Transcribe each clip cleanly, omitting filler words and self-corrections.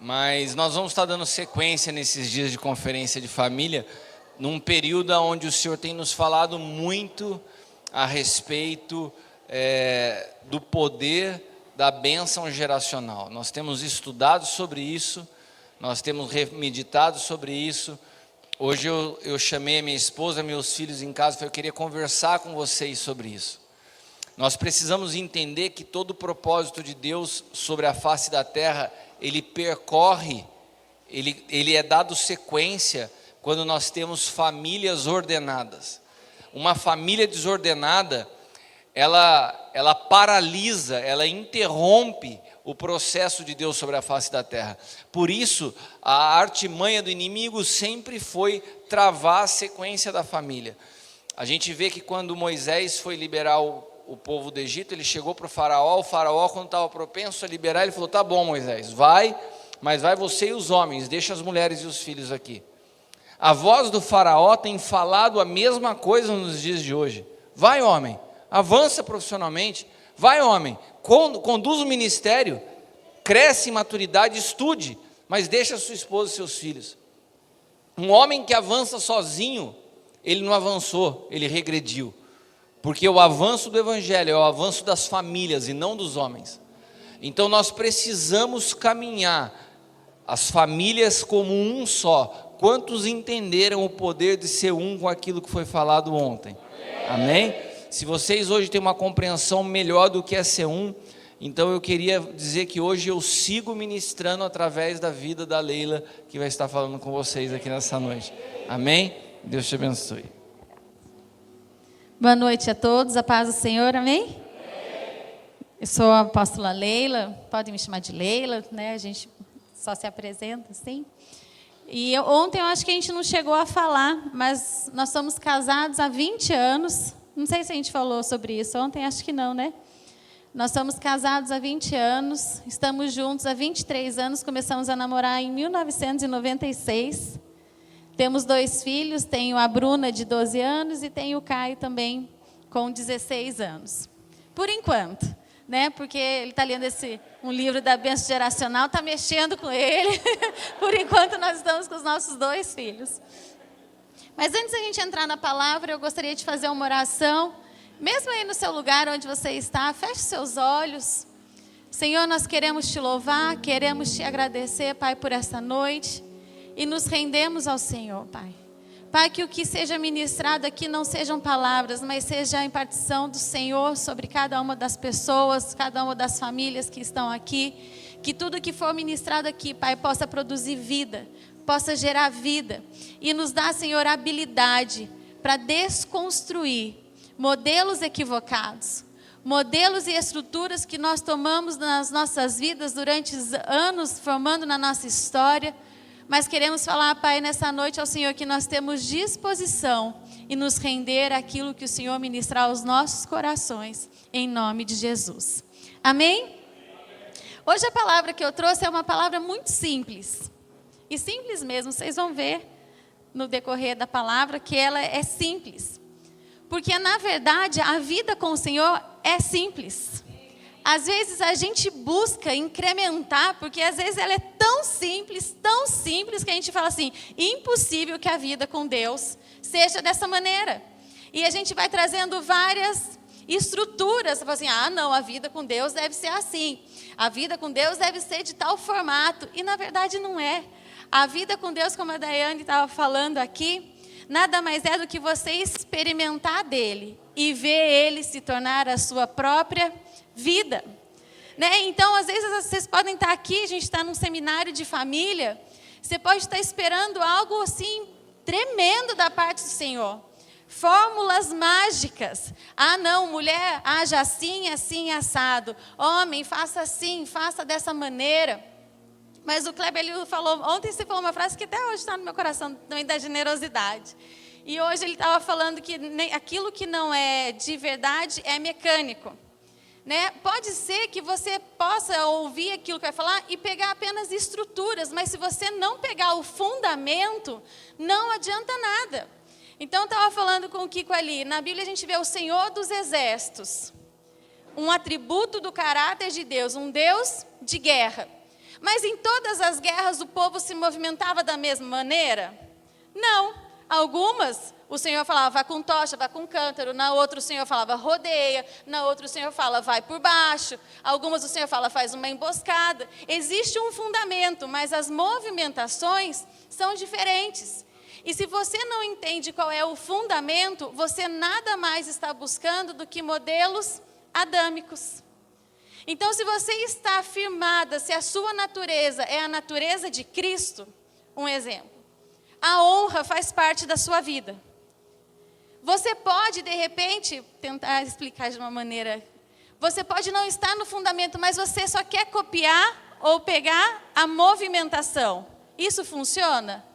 Mas nós vamos estar dando sequência nesses dias de conferência de família, num período onde o Senhor tem nos falado muito a respeito do poder da bênção geracional. Nós temos estudado sobre isso, nós temos meditado sobre isso. Hoje eu chamei a minha esposa, meus filhos em casa, eu queria conversar com vocês sobre isso. Nós precisamos entender que todo o propósito de Deus sobre a face da terra, ele percorre, ele é dado sequência quando nós temos famílias ordenadas. Uma família desordenada, ela paralisa, ela interrompe o processo de Deus sobre a face da terra. Por isso, a artimanha do inimigo sempre foi travar a sequência da família. A gente vê que quando Moisés foi liberar o povo do Egito, ele chegou para o faraó, quando estava propenso a liberar, ele falou, tá bom Moisés, vai, mas vai você e os homens, deixa as mulheres e os filhos aqui. A voz do faraó tem falado a mesma coisa nos dias de hoje. Vai homem, avança profissionalmente, vai homem, conduz o ministério, cresce em maturidade, estude, mas deixa sua esposa e seus filhos. Um homem que avança sozinho, ele não avançou, ele regrediu. Porque o avanço do evangelho é o avanço das famílias e não dos homens. Então nós precisamos caminhar as famílias como um só. Quantos entenderam o poder de ser um com aquilo que foi falado ontem? Amém? Se vocês hoje têm uma compreensão melhor do que é ser um, então eu queria dizer que hoje eu sigo ministrando através da vida da Leila, que vai estar falando com vocês aqui nessa noite. Amém? Deus te abençoe. Boa noite a todos, a paz do Senhor, amém? Eu sou a apóstola Leila, podem me chamar de Leila, né? A gente só se apresenta assim. E ontem eu acho que a gente não chegou a falar, mas nós somos casados há 20 anos, não sei se a gente falou sobre isso ontem, acho que não, né? Nós somos casados há 20 anos, estamos juntos há 23 anos, começamos a namorar em 1996. Temos 2 filhos, tenho a Bruna de 12 anos e tenho o Caio também com 16 anos. Por enquanto, né? Porque ele está lendo um livro da bênção geracional, está mexendo com ele. Por enquanto nós estamos com os nossos 2 filhos. Mas antes da gente entrar na palavra, eu gostaria de fazer uma oração. Mesmo aí no seu lugar onde você está, feche seus olhos. Senhor, nós queremos te louvar, queremos te agradecer, Pai, por essa noite. E nos rendemos ao Senhor, Pai. Pai, que o que seja ministrado aqui não sejam palavras, mas seja a impartição do Senhor sobre cada uma das pessoas, cada uma das famílias que estão aqui. Que tudo que for ministrado aqui, Pai, possa produzir vida, possa gerar vida. E nos dá, Senhor, habilidade para desconstruir modelos equivocados, modelos e estruturas que nós tomamos nas nossas vidas durante anos, formando na nossa história. Mas queremos falar, Pai, nessa noite ao Senhor que nós temos disposição e nos render àquilo que o Senhor ministrar aos nossos corações, em nome de Jesus. Amém? Hoje a palavra que eu trouxe é uma palavra muito simples. E simples mesmo, vocês vão ver no decorrer da palavra que ela é simples. Porque, na verdade, a vida com o Senhor é simples. Às vezes a gente busca incrementar, porque às vezes ela é tão simples, que a gente fala assim, impossível que a vida com Deus seja dessa maneira. E a gente vai trazendo várias estruturas, assim, não, a vida com Deus deve ser assim, a vida com Deus deve ser de tal formato, e na verdade não é. A vida com Deus, como a Daiane estava falando aqui, nada mais é do que você experimentar dele e ver ele se tornar a sua própria vida, né? Então, às vezes, vocês podem estar aqui, a gente está num seminário de família, você pode estar esperando algo assim, tremendo da parte do Senhor. Fórmulas mágicas. Não, mulher, haja assim, assim, assado. Homem, faça assim, faça dessa maneira. Mas o Kleber, ele falou, ontem você falou uma frase que até hoje está no meu coração, também da generosidade. E hoje ele estava falando que aquilo que não é de verdade é mecânico. Né? Pode ser que você possa ouvir aquilo que vai falar e pegar apenas estruturas, mas se você não pegar o fundamento, não adianta nada. Então, eu estava falando com o Kiko ali, na Bíblia a gente vê o Senhor dos Exércitos, um atributo do caráter de Deus, um Deus de guerra. Mas em todas as guerras o povo se movimentava da mesma maneira? Não. Algumas, o Senhor falava, vá com tocha, vá com cântaro. Na outra o Senhor falava, rodeia. Na outra o Senhor fala, vai por baixo. Algumas o Senhor fala, faz uma emboscada. Existe um fundamento, mas as movimentações são diferentes. E se você não entende qual é o fundamento, você nada mais está buscando do que modelos adâmicos. Então, se você está afirmada, se a sua natureza é a natureza de Cristo, um exemplo, a honra faz parte da sua vida. Você pode, de repente, tentar explicar de uma maneira, você pode não estar no fundamento, mas você só quer copiar ou pegar a movimentação. Isso funciona?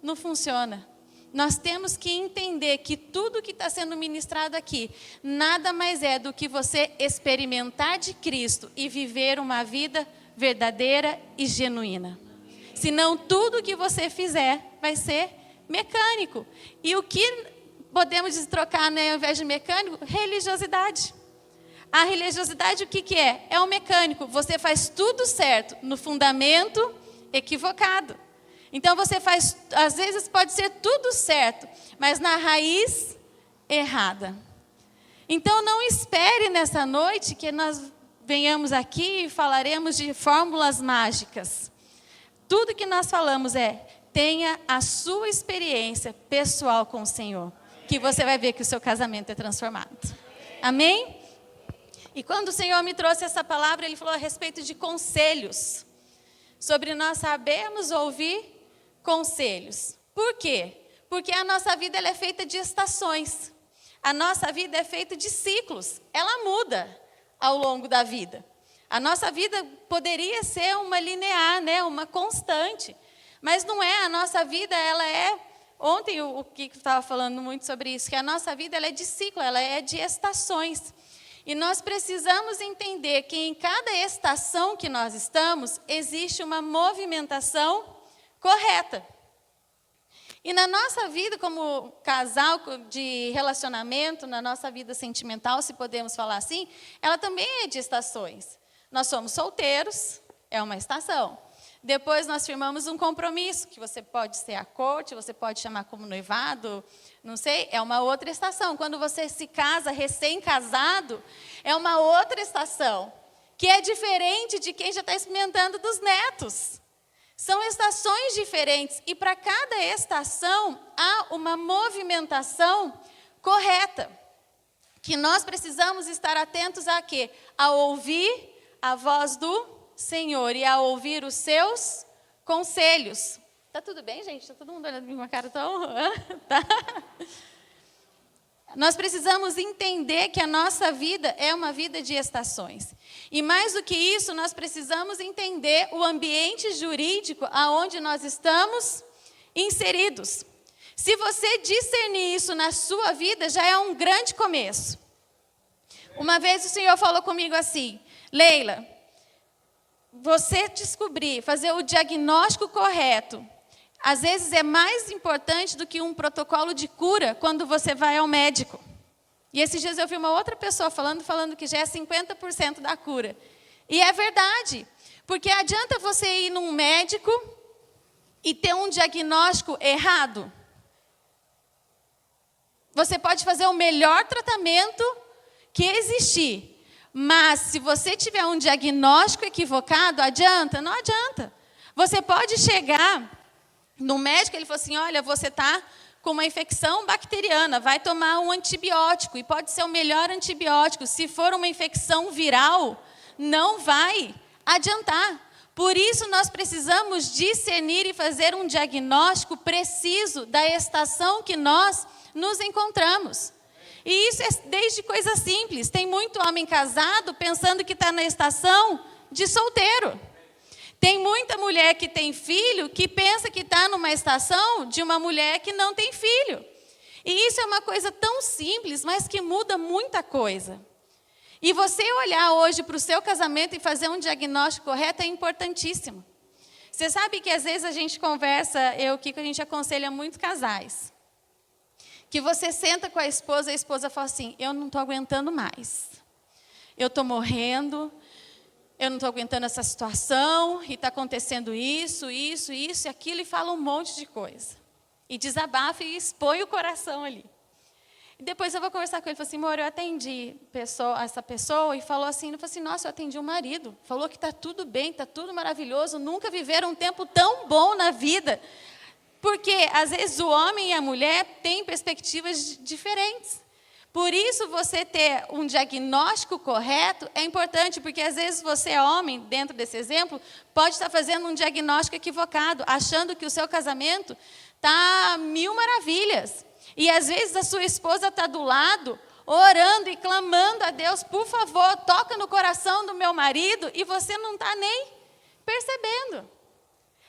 Não funciona. Nós temos que entender que tudo que está sendo ministrado aqui, nada mais é do que você experimentar de Cristo e viver uma vida verdadeira e genuína. Senão tudo que você fizer vai ser mecânico. E o que podemos trocar, né, ao invés de mecânico? Religiosidade. A religiosidade o que é? É o mecânico. Você faz tudo certo no fundamento equivocado. Então você faz, às vezes pode ser tudo certo, mas na raiz errada. Então não espere nessa noite que nós venhamos aqui e falaremos de fórmulas mágicas. Tudo que nós falamos é, tenha a sua experiência pessoal com o Senhor, que você vai ver que o seu casamento é transformado. Amém? E quando o Senhor me trouxe essa palavra, Ele falou a respeito de conselhos. Sobre nós sabermos ouvir conselhos. Por quê? Porque a nossa vida ela é feita de estações. A nossa vida é feita de ciclos. Ela muda ao longo da vida. A nossa vida poderia ser uma linear, né? Uma constante. Mas não é. A nossa vida, ela é... Ontem o Kiko estava falando muito sobre isso, que a nossa vida ela é de ciclo, ela é de estações. E nós precisamos entender que em cada estação que nós estamos, existe uma movimentação correta. E na nossa vida como casal de relacionamento, na nossa vida sentimental, se podemos falar assim, ela também é de estações. Nós somos solteiros, é uma estação. Depois nós firmamos um compromisso, que você pode ser a corte, você pode chamar como noivado, não sei, é uma outra estação. Quando você se casa recém-casado, é uma outra estação, que é diferente de quem já está experimentando dos netos. São estações diferentes e para cada estação há uma movimentação correta. Que nós precisamos estar atentos a quê? A ouvir a voz do Senhor e a ouvir os seus conselhos. Tá tudo bem, gente? Tá todo mundo olhando com uma cara tão... Tá? Nós precisamos entender que a nossa vida é uma vida de estações. E mais do que isso, nós precisamos entender o ambiente jurídico aonde nós estamos inseridos. Se você discernir isso na sua vida, já é um grande começo. Uma vez o Senhor falou comigo assim, Leila, você descobrir, fazer o diagnóstico correto, às vezes é mais importante do que um protocolo de cura quando você vai ao médico. E esses dias eu vi uma outra pessoa falando que já é 50% da cura. E é verdade, porque adianta você ir num médico e ter um diagnóstico errado. Você pode fazer o melhor tratamento que existir, mas se você tiver um diagnóstico equivocado, adianta? Não adianta. Você pode chegar no médico, ele falou assim, olha, você está com uma infecção bacteriana, vai tomar um antibiótico, e pode ser o melhor antibiótico. Se for uma infecção viral, não vai adiantar. Por isso, nós precisamos discernir e fazer um diagnóstico preciso da estação que nós nos encontramos. E isso é desde coisas simples. Tem muito homem casado pensando que está na estação de solteiro. Tem muita mulher que tem filho que pensa que está numa estação de uma mulher que não tem filho. E isso é uma coisa tão simples, mas que muda muita coisa. E você olhar hoje para o seu casamento e fazer um diagnóstico correto é importantíssimo. Você sabe que às vezes a gente conversa, a gente aconselha muito casais. Que você senta com a esposa fala assim, eu não estou aguentando mais. Eu estou morrendo. eu não estou aguentando essa situação, e está acontecendo isso e aquilo, e fala um monte de coisa. E desabafa e expõe o coração ali. E depois eu vou conversar com ele, assim, amor, eu atendi essa pessoa, e falou assim, nossa, eu atendi o marido, falou que está tudo bem, está tudo maravilhoso, nunca viveram um tempo tão bom na vida. Porque, às vezes, o homem e a mulher têm perspectivas diferentes. Por isso, você ter um diagnóstico correto é importante, porque, às vezes, você é homem, dentro desse exemplo, pode estar fazendo um diagnóstico equivocado, achando que o seu casamento está mil maravilhas. E, às vezes, a sua esposa está do lado, orando e clamando a Deus, por favor, toca no coração do meu marido, e você não está nem percebendo.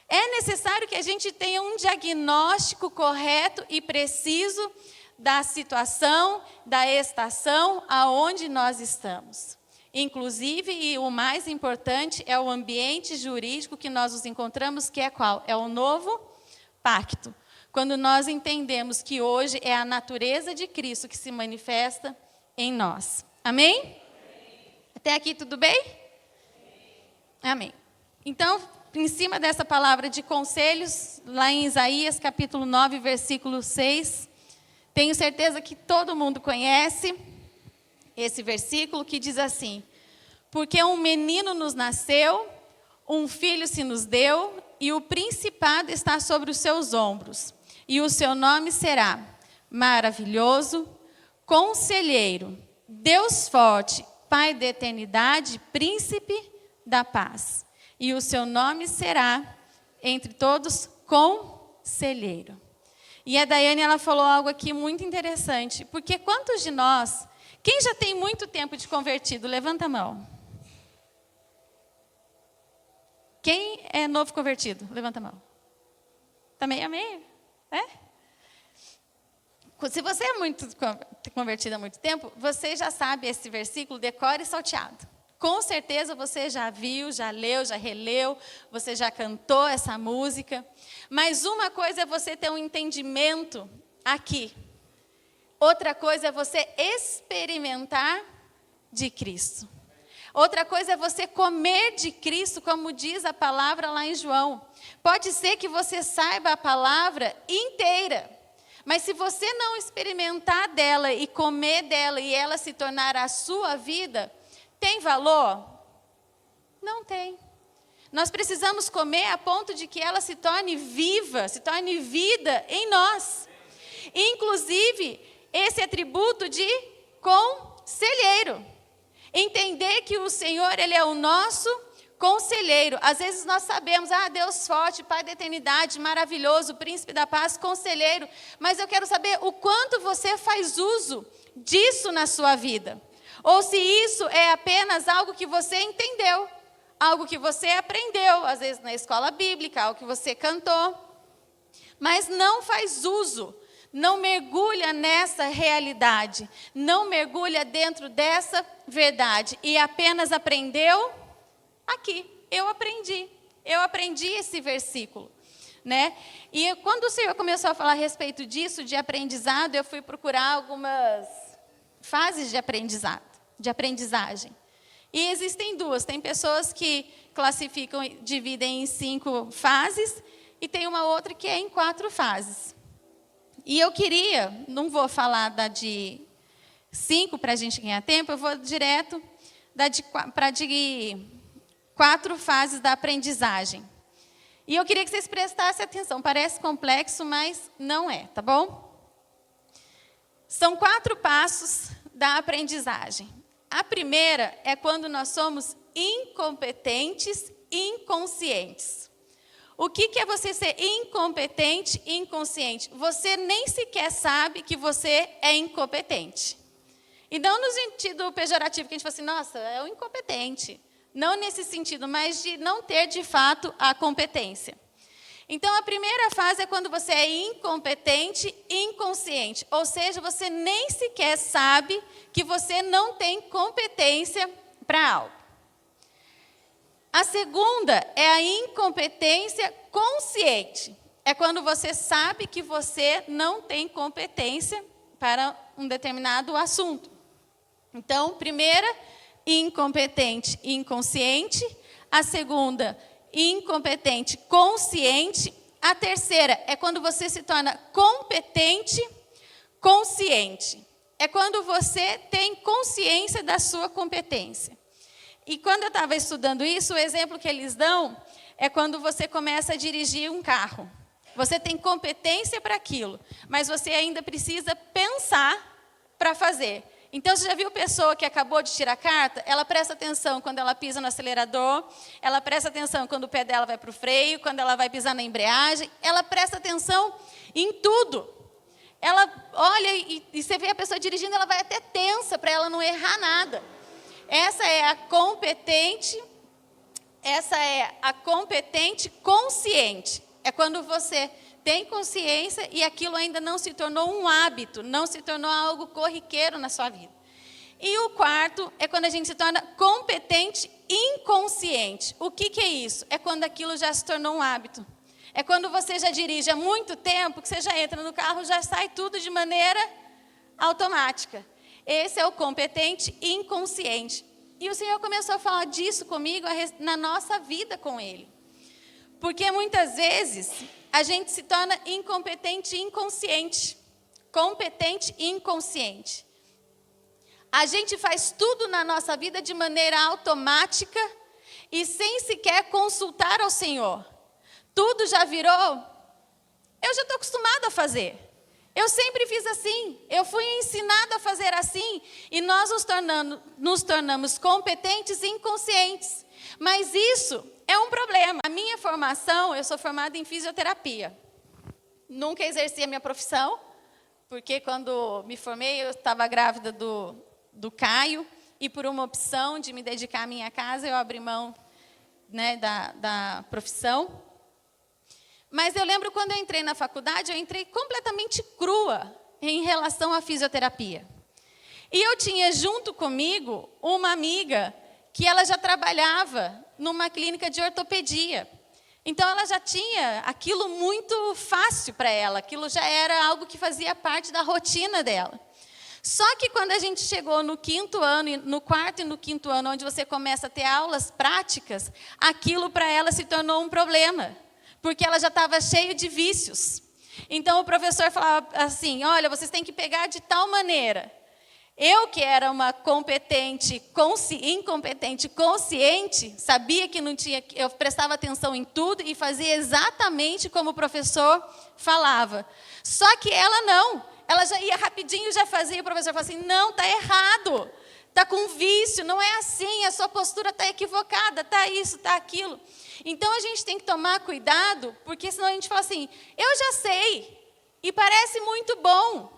É necessário que a gente tenha um diagnóstico correto e preciso da situação, da estação aonde nós estamos. Inclusive, e o mais importante, é o ambiente jurídico que nós nos encontramos, que é qual? É o novo pacto. Quando nós entendemos que hoje é a natureza de Cristo que se manifesta em nós. Amém? Até aqui tudo bem? Amém. Então, em cima dessa palavra de conselhos, lá em Isaías, capítulo 9, versículo 6, tenho certeza que todo mundo conhece esse versículo que diz assim: porque um menino nos nasceu, um filho se nos deu, e o principado está sobre os seus ombros. E o seu nome será Maravilhoso, Conselheiro, Deus Forte, Pai da Eternidade, Príncipe da Paz. E o seu nome será, entre todos, Conselheiro. E a Daiane, ela falou algo aqui muito interessante. Porque quantos de nós, quem já tem muito tempo de convertido? Levanta a mão. Quem é novo convertido? Levanta a mão. Também amém? É? Se você é muito convertido há muito tempo, você já sabe esse versículo, decore e salteado. Com certeza você já viu, já leu, já releu, você já cantou essa música. Mas uma coisa é você ter um entendimento aqui. Outra coisa é você experimentar de Cristo. Outra coisa é você comer de Cristo, como diz a palavra lá em João. Pode ser que você saiba a palavra inteira, mas se você não experimentar dela e comer dela e ela se tornar a sua vida, tem valor? Não tem. Nós precisamos comer a ponto de que ela se torne viva, se torne vida em nós. Inclusive, esse atributo de conselheiro. Entender que o Senhor, Ele é o nosso conselheiro. Às vezes nós sabemos, Deus forte, Pai da eternidade, maravilhoso, Príncipe da paz, conselheiro. Mas eu quero saber o quanto você faz uso disso na sua vida. Ou se isso é apenas algo que você entendeu, algo que você aprendeu, às vezes na escola bíblica, algo que você cantou, mas não faz uso, não mergulha nessa realidade, não mergulha dentro dessa verdade e apenas aprendeu aqui. Eu aprendi esse versículo, né? E quando o Senhor começou a falar a respeito disso, de aprendizado, eu fui procurar algumas fases de aprendizagem. E existem duas. Tem pessoas que classificam, dividem em 5 fases, e tem uma outra que é em 4 fases. E eu queria, não vou falar da de 5 para a gente ganhar tempo, eu vou direto para de 4 fases da aprendizagem. E eu queria que vocês prestassem atenção. Parece complexo, mas não é, tá bom? São 4 passos da aprendizagem. A primeira é quando nós somos incompetentes, inconscientes. O que é você ser incompetente e inconsciente? Você nem sequer sabe que você é incompetente. E não no sentido pejorativo, que a gente fala assim, nossa, é um incompetente. Não nesse sentido, mas de não ter, de fato, a competência. Então, a primeira fase é quando você é incompetente e inconsciente. Ou seja, você nem sequer sabe que você não tem competência para algo. A segunda é a incompetência consciente. É quando você sabe que você não tem competência para um determinado assunto. Então, primeira, incompetente inconsciente. A segunda, incompetente consciente. A terceira é quando você se torna competente consciente. É quando você tem consciência da sua competência. E quando eu estava estudando isso, o exemplo que eles dão é quando você começa a dirigir um carro. Você tem competência para aquilo, mas você ainda precisa pensar para fazer. Então, você já viu pessoa que acabou de tirar a carta? Ela presta atenção quando ela pisa no acelerador, ela presta atenção quando o pé dela vai para o freio, quando ela vai pisar na embreagem, ela presta atenção em tudo. Ela olha e você vê a pessoa dirigindo, ela vai até tensa para ela não errar nada. Essa é a competente consciente. É quando você tem consciência e aquilo ainda não se tornou um hábito, não se tornou algo corriqueiro na sua vida. E o quarto é quando a gente se torna competente inconsciente. O que é isso? É quando aquilo já se tornou um hábito. É quando você já dirige há muito tempo, que você já entra no carro, já sai tudo de maneira automática. Esse é o competente inconsciente. E o Senhor começou a falar disso comigo na nossa vida com Ele. Porque muitas vezes a gente se torna incompetente inconsciente. Competente inconsciente. A gente faz tudo na nossa vida de maneira automática e sem sequer consultar ao Senhor. Tudo já virou, eu já estou acostumado a fazer. Eu sempre fiz assim, eu fui ensinado a fazer assim, e nós nos tornamos competentes e inconscientes. Mas isso é um problema. A minha formação, eu sou formada em fisioterapia. Nunca exerci a minha profissão, porque quando me formei, eu estava grávida do Caio, e por uma opção de me dedicar à minha casa, eu abri mão, né, da profissão. Mas eu lembro quando eu entrei na faculdade, eu entrei completamente crua em relação à fisioterapia. E eu tinha junto comigo uma amiga que ela já trabalhava numa clínica de ortopedia. Então ela já tinha aquilo muito fácil para ela, aquilo já era algo que fazia parte da rotina dela. Só que quando a gente chegou no quarto e no quinto ano, onde você começa a ter aulas práticas, aquilo para ela se tornou um problema. Porque ela já estava cheia de vícios. Então, o professor falava assim, olha, vocês têm que pegar de tal maneira. Eu, que era uma incompetente consciente, sabia que não tinha, eu prestava atenção em tudo e fazia exatamente como o professor falava. Só que ela não. Ela já ia rapidinho, já fazia, e o professor falava assim, não, está errado. Está com vício, não é assim, a sua postura está equivocada, está isso, está aquilo. Então, a gente tem que tomar cuidado, porque senão a gente fala assim, eu já sei, e parece muito bom,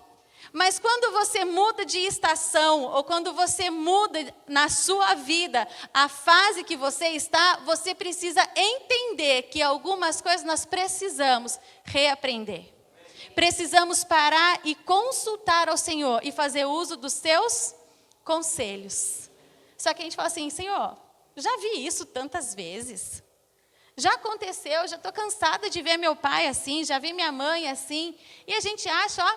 mas quando você muda de estação, ou quando você muda na sua vida a fase que você está, você precisa entender que algumas coisas nós precisamos reaprender. Precisamos parar e consultar ao Senhor e fazer uso dos seus conselhos. Só que a gente fala assim, Senhor, já vi isso tantas vezes. Já aconteceu, já estou cansada de ver meu pai assim, já vi minha mãe assim. E a gente acha, ó,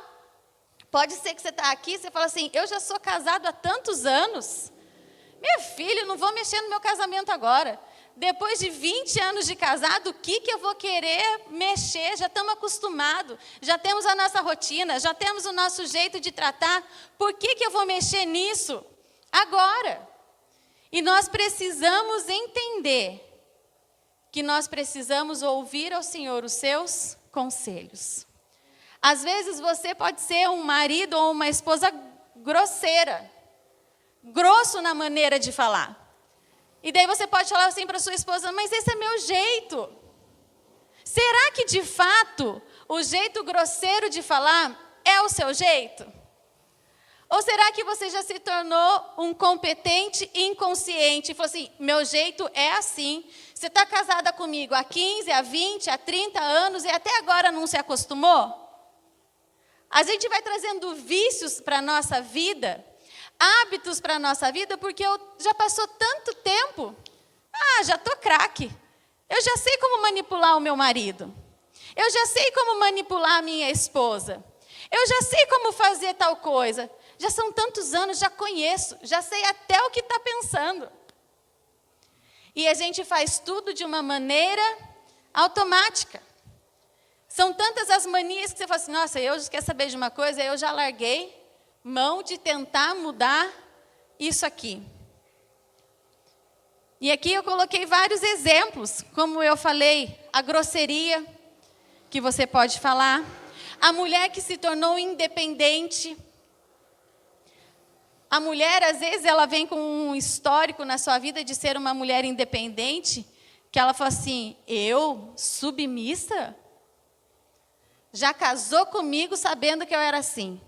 pode ser que você está aqui, você fala assim, eu já sou casado há tantos anos. Meu filho, não vou mexer no meu casamento agora. Depois de 20 anos de casado, o que eu vou querer mexer? Já estamos acostumados, já temos a nossa rotina, já temos o nosso jeito de tratar. Por que eu vou mexer nisso agora? E nós precisamos entender que nós precisamos ouvir ao Senhor os seus conselhos. Às vezes você pode ser um marido ou uma esposa grosseira, grosso na maneira de falar. E daí você pode falar assim para sua esposa, mas esse é meu jeito. Será que de fato o jeito grosseiro de falar é o seu jeito? Ou será que você já se tornou um competente inconsciente e falou assim, meu jeito é assim. Você está casada comigo há 15, há 20, há 30 anos e até agora não se acostumou? A gente vai trazendo vícios para a nossa vida, hábitos para a nossa vida, porque já passou tanto tempo. Já estou craque. Eu já sei como manipular o meu marido. Eu já sei como manipular a minha esposa. Eu já sei como fazer tal coisa. Já são tantos anos, já conheço, já sei até o que está pensando. E a gente faz tudo de uma maneira automática. São tantas as manias que você fala assim, nossa, eu quer saber de uma coisa, eu já larguei mão de tentar mudar isso aqui. E aqui eu coloquei vários exemplos, como eu falei, a grosseria que você pode falar, a mulher que se tornou independente. A mulher, às vezes, ela vem com um histórico na sua vida de ser uma mulher independente, que ela fala assim, eu, submissa? Já casou comigo sabendo que eu era assim.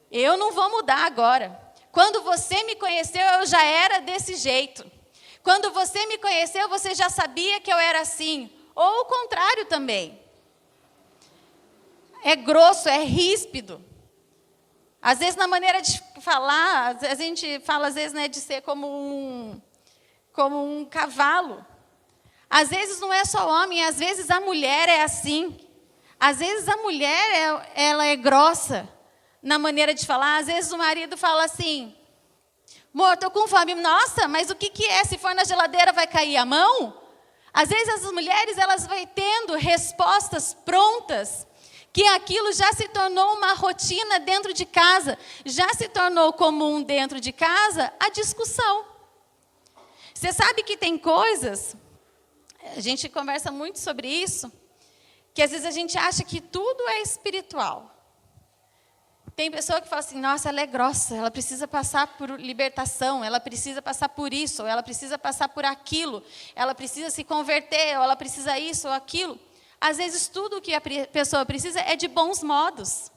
Eu não vou mudar agora. Quando você me conheceu, eu já era desse jeito. Quando você me conheceu, você já sabia que eu era assim. Ou o contrário também. É grosso, é ríspido. Às vezes, na maneira de falar, a gente fala, às vezes, né, de ser como um cavalo. Às vezes, não é só homem, às vezes a mulher é assim. Às vezes, a mulher ela é grossa na maneira de falar. Às vezes, o marido fala assim, amor, estou com fome. Nossa, mas o que é? Se for na geladeira, vai cair a mão? Às vezes, as mulheres elas vão tendo respostas prontas, que aquilo já se tornou uma rotina dentro de casa, já se tornou comum dentro de casa a discussão. Você sabe que tem coisas, a gente conversa muito sobre isso, que às vezes a gente acha que tudo é espiritual. Tem pessoa que fala assim, nossa, ela é grossa, ela precisa passar por libertação, ela precisa passar por isso, ou ela precisa passar por aquilo, ela precisa se converter, ou ela precisa isso ou aquilo. Às vezes tudo o que a pessoa precisa é de bons modos.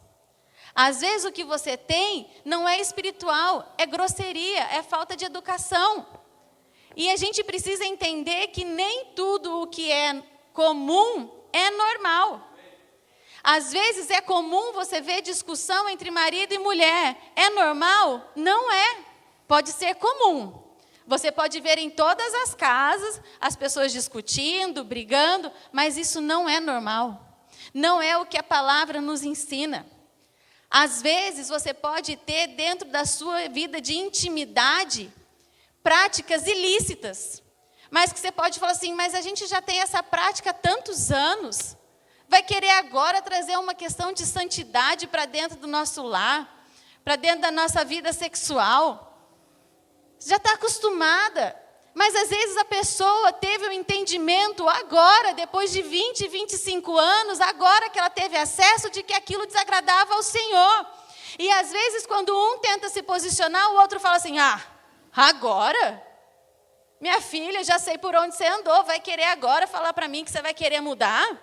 Às vezes o que você tem não é espiritual, é grosseria, é falta de educação. E a gente precisa entender que nem tudo o que é comum é normal. Às vezes é comum você ver discussão entre marido e mulher. É normal? Não é. Pode ser comum. Você pode ver em todas as casas as pessoas discutindo, brigando, mas isso não é normal. Não é o que a palavra nos ensina. Às vezes você pode ter dentro da sua vida de intimidade práticas ilícitas. Mas que você pode falar assim, mas a gente já tem essa prática há tantos anos. Vai querer agora trazer uma questão de santidade para dentro do nosso lar, para dentro da nossa vida sexual. Já está acostumada. Mas às vezes a pessoa teve um entendimento agora, depois de 20, 25 anos, agora que ela teve acesso de que aquilo desagradava ao Senhor. E às vezes quando um tenta se posicionar, o outro fala assim, agora? Minha filha, já sei por onde você andou, vai querer agora falar para mim que você vai querer mudar?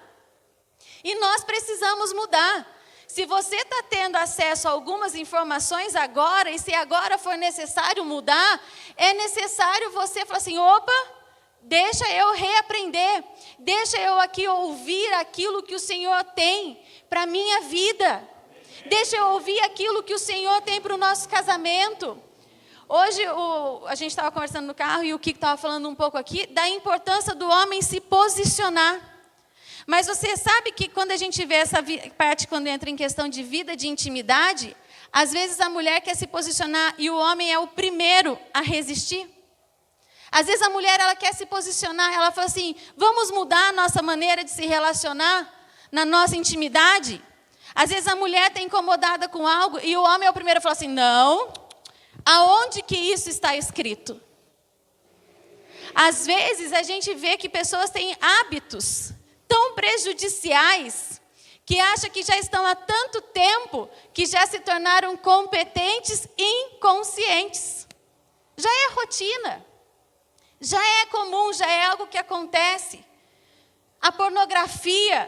E nós precisamos mudar. Se você está tendo acesso a algumas informações agora, e se agora for necessário mudar, é necessário você falar assim, opa, deixa eu reaprender, deixa eu aqui ouvir aquilo que o Senhor tem para a minha vida. Deixa eu ouvir aquilo que o Senhor tem para o nosso casamento. Hoje a gente estava conversando no carro e o Kiko estava falando um pouco aqui da importância do homem se posicionar. Mas você sabe que quando a gente vê essa parte, quando entra em questão de vida, de intimidade, às vezes a mulher quer se posicionar e o homem é o primeiro a resistir. Às vezes a mulher ela quer se posicionar, ela fala assim, vamos mudar a nossa maneira de se relacionar na nossa intimidade. Às vezes a mulher está incomodada com algo e o homem é o primeiro a falar assim, não, aonde que isso está escrito? Às vezes a gente vê que pessoas têm hábitos tão prejudiciais, que acham que já estão há tanto tempo, que já se tornaram competentes inconscientes. Já é rotina, já é comum, já é algo que acontece. A pornografia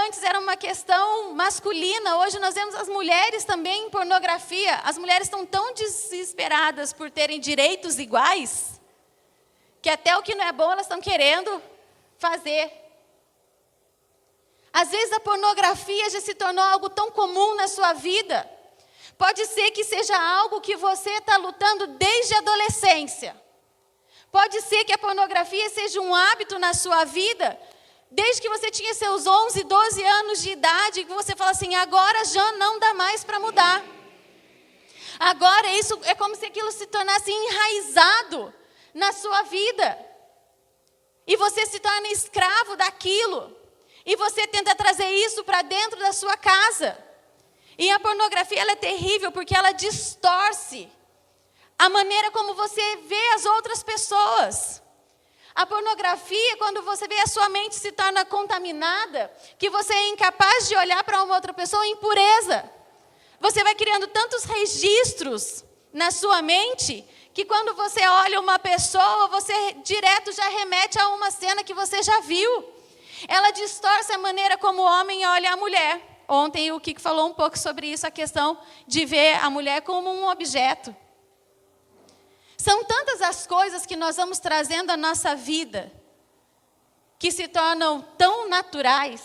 antes era uma questão masculina, hoje nós vemos as mulheres também em pornografia. As mulheres estão tão desesperadas por terem direitos iguais, que até o que não é bom elas estão querendo fazer. Às vezes a pornografia já se tornou algo tão comum na sua vida. Pode ser que seja algo que você está lutando desde a adolescência. Pode ser que a pornografia seja um hábito na sua vida Desde que você tinha seus 11, 12 anos de idade, que você fala assim, agora já não dá mais para mudar. Agora isso é como se aquilo se tornasse enraizado na sua vida. E você se torna escravo daquilo. E você tenta trazer isso para dentro da sua casa. E a pornografia ela é terrível porque ela distorce a maneira como você vê as outras pessoas. A pornografia, quando você vê, a sua mente se torna contaminada, que você é incapaz de olhar para uma outra pessoa em pureza. Você vai criando tantos registros na sua mente, que quando você olha uma pessoa, você direto já remete a uma cena que você já viu. Ela distorce a maneira como o homem olha a mulher. Ontem o Kiko falou um pouco sobre isso, a questão de ver a mulher como um objeto. São tantas as coisas que nós vamos trazendo à nossa vida, que se tornam tão naturais,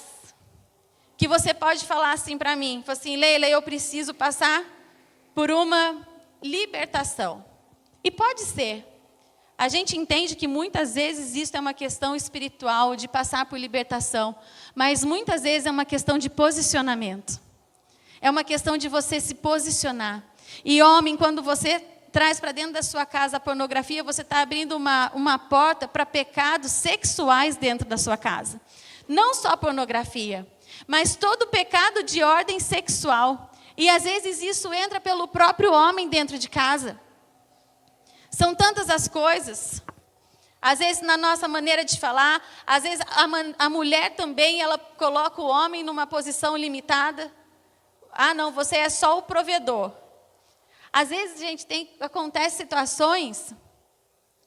que você pode falar assim para mim, assim, Leila, eu preciso passar por uma libertação. E pode ser. A gente entende que muitas vezes isso é uma questão espiritual, de passar por libertação, mas muitas vezes é uma questão de posicionamento. É uma questão de você se posicionar. E homem, quando você traz para dentro da sua casa a pornografia, você está abrindo uma porta para pecados sexuais dentro da sua casa. Não só pornografia, mas todo pecado de ordem sexual. E às vezes isso entra pelo próprio homem dentro de casa. São tantas as coisas. Às vezes na nossa maneira de falar, às vezes a mulher também, ela coloca o homem numa posição limitada. Ah, não, você é só o provedor. Às vezes, acontece situações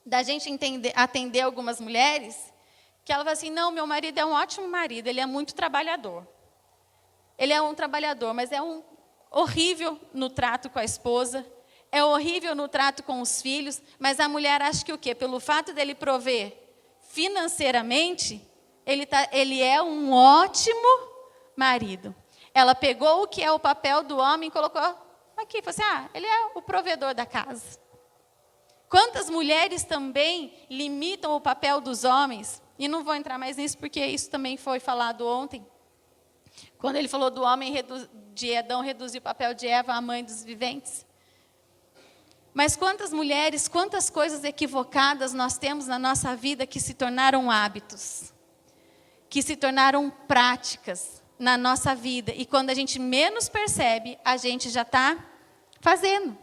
da gente atender algumas mulheres, que ela fala assim, não, meu marido é um ótimo marido, ele é muito trabalhador. Ele é um trabalhador, mas é horrível no trato com a esposa, é horrível no trato com os filhos, mas a mulher acha que o quê? Pelo fato dele prover financeiramente, ele é um ótimo marido. Ela pegou o que é o papel do homem e colocou aqui, falou assim, ele é o provedor da casa. Quantas mulheres também limitam o papel dos homens, e não vou entrar mais nisso, porque isso também foi falado ontem, quando ele falou do homem de Adão reduzir o papel de Eva à mãe dos viventes. Mas quantas mulheres, quantas coisas equivocadas nós temos na nossa vida que se tornaram hábitos, que se tornaram práticas na nossa vida, e quando a gente menos percebe, a gente já está fazendo.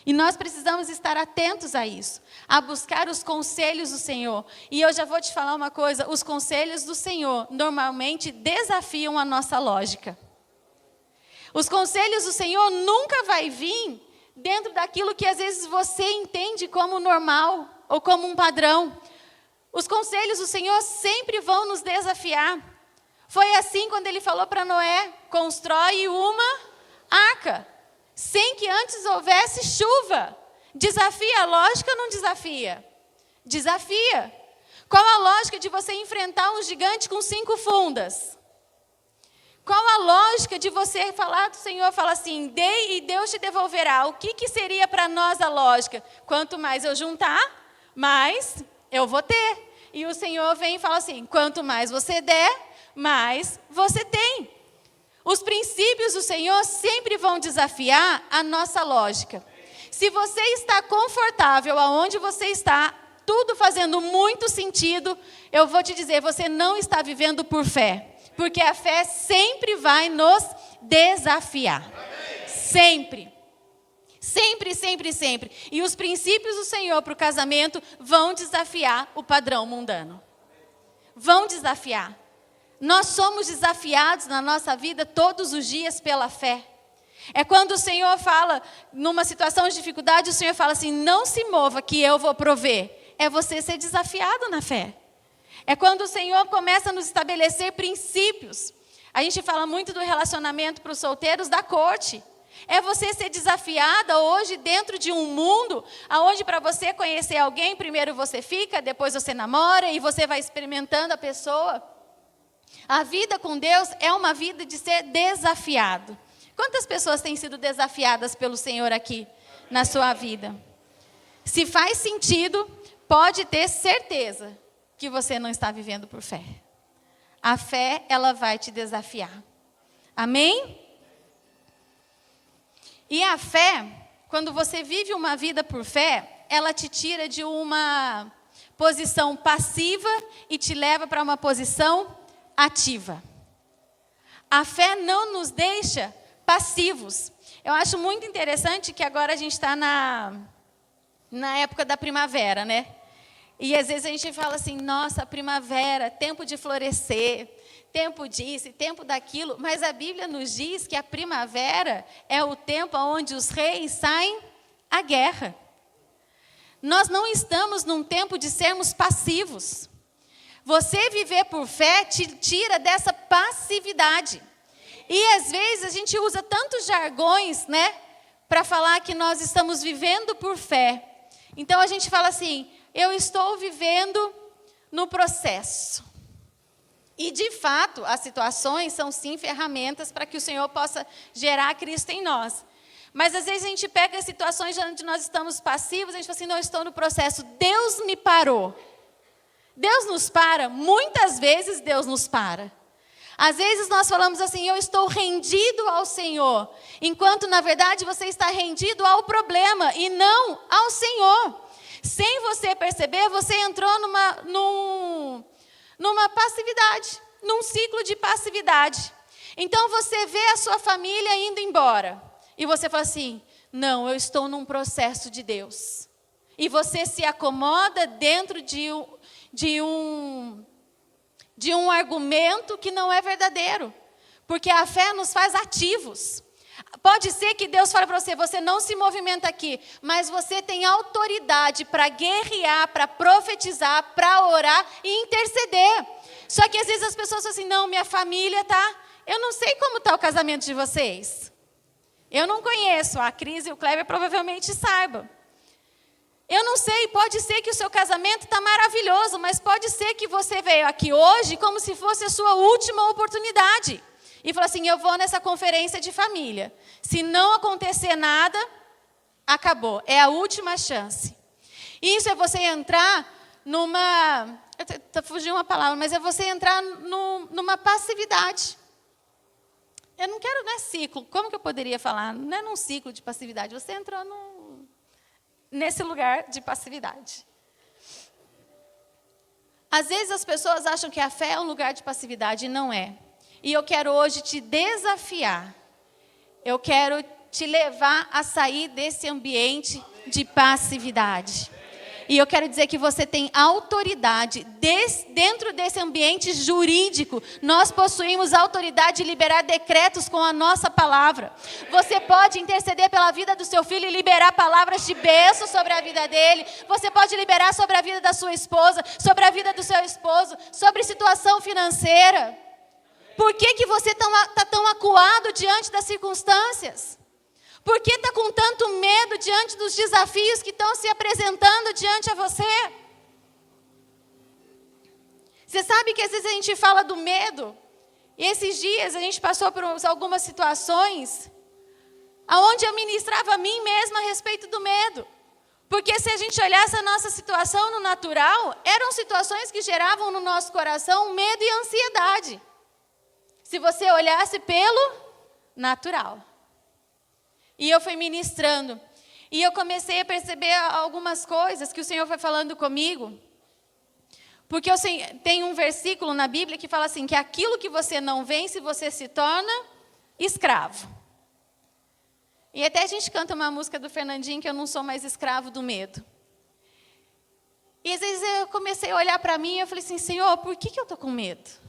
E nós precisamos estar atentos a isso, a buscar os conselhos do Senhor. E eu já vou te falar uma coisa, os conselhos do Senhor normalmente desafiam a nossa lógica. Os conselhos do Senhor nunca vai vir dentro daquilo que às vezes você entende como normal ou como um padrão. Os conselhos do Senhor sempre vão nos desafiar. Foi assim quando ele falou para Noé, constrói uma arca, sem que antes houvesse chuva. Desafia a lógica ou não desafia? Desafia. Qual a lógica de você enfrentar um gigante com 5 fundas? Qual a lógica de você falar do Senhor, falar assim, dê e Deus te devolverá? O que seria para nós a lógica? Quanto mais eu juntar, mais eu vou ter. E o Senhor vem e fala assim, quanto mais você der, mais você tem. Os princípios do Senhor sempre vão desafiar a nossa lógica. Se você está confortável aonde você está, tudo fazendo muito sentido, eu vou te dizer, você não está vivendo por fé. Porque a fé sempre vai nos desafiar. Sempre. Sempre, sempre, sempre. E os princípios do Senhor para o casamento vão desafiar o padrão mundano. Vão desafiar. Nós somos desafiados na nossa vida todos os dias pela fé. É quando o Senhor fala, numa situação de dificuldade, o Senhor fala assim, não se mova que eu vou prover. É você ser desafiado na fé. É quando o Senhor começa a nos estabelecer princípios. A gente fala muito do relacionamento para os solteiros da corte. É você ser desafiada hoje dentro de um mundo onde para você conhecer alguém, primeiro você fica, depois você namora e você vai experimentando a pessoa. A vida com Deus é uma vida de ser desafiado. Quantas pessoas têm sido desafiadas pelo Senhor aqui na sua vida? Se faz sentido, pode ter certeza que você não está vivendo por fé. A fé, ela vai te desafiar. Amém? E a fé, quando você vive uma vida por fé, ela te tira de uma posição passiva e te leva para uma posição ativa. A fé não nos deixa passivos. Eu acho muito interessante que agora a gente está na época da primavera, né? E às vezes a gente fala assim, nossa, primavera, tempo de florescer, tempo disso, tempo daquilo. Mas a Bíblia nos diz que a primavera é o tempo onde os reis saem à guerra. Nós não estamos num tempo de sermos passivos. Você viver por fé te tira dessa passividade. E às vezes a gente usa tantos jargões, né, para falar que nós estamos vivendo por fé. Então a gente fala assim, eu estou vivendo no processo. E de fato, as situações são sim ferramentas para que o Senhor possa gerar Cristo em nós. Mas às vezes a gente pega situações onde nós estamos passivos, a gente fala assim, não, eu estou no processo, Deus me parou. Deus nos para, muitas vezes Deus nos para. Às vezes nós falamos assim, eu estou rendido ao Senhor, enquanto na verdade você está rendido ao problema e não ao Senhor. Sem você perceber, você entrou numa passividade, num ciclo de passividade. Então você vê a sua família indo embora e você fala assim, não, eu estou num processo de Deus. E você se acomoda dentro de um argumento que não é verdadeiro. Porque a fé nos faz ativos. Pode ser que Deus fale para você, você não se movimenta aqui, mas você tem autoridade para guerrear, para profetizar, para orar e interceder. Só que às vezes as pessoas falam assim, não, minha família tá... Eu não sei como está o casamento de vocês. Eu não conheço, a Cris e o Kleber provavelmente saibam. Eu não sei, pode ser que o seu casamento está maravilhoso, mas pode ser que você veio aqui hoje como se fosse a sua última oportunidade. E falou assim, eu vou nessa conferência de família. Se não acontecer nada, acabou. É a última chance. Isso é você entrar numa... Fugiu uma palavra, mas é você entrar numa passividade. Eu não quero, não é ciclo. Como que eu poderia falar? Não é num ciclo de passividade. Você entrou nesse lugar de passividade. Às vezes as pessoas acham que a fé é um lugar de passividade e não é. E eu quero hoje te desafiar. Eu quero te levar a sair desse ambiente de passividade. E eu quero dizer que você tem autoridade. Dentro desse ambiente jurídico, nós possuímos autoridade de liberar decretos com a nossa palavra. Você pode interceder pela vida do seu filho e liberar palavras de bênção sobre a vida dele. Você pode liberar sobre a vida da sua esposa, sobre a vida do seu esposo, sobre situação financeira. Por que você está tão acuado diante das circunstâncias? Por que está com tanto medo diante dos desafios que estão se apresentando diante a você? Você sabe que às vezes a gente fala do medo, e esses dias a gente passou por algumas situações onde eu ministrava a mim mesma a respeito do medo. Porque se a gente olhasse a nossa situação no natural, eram situações que geravam no nosso coração medo e ansiedade. Se você olhasse pelo natural. E eu fui ministrando. E eu comecei a perceber algumas coisas que o Senhor foi falando comigo. Porque tem um versículo na Bíblia que fala assim, que aquilo que você não vence, você se torna escravo. E até a gente canta uma música do Fernandinho, que eu não sou mais escravo do medo. E às vezes eu comecei a olhar para mim e eu falei assim, Senhor, por que eu estou com medo?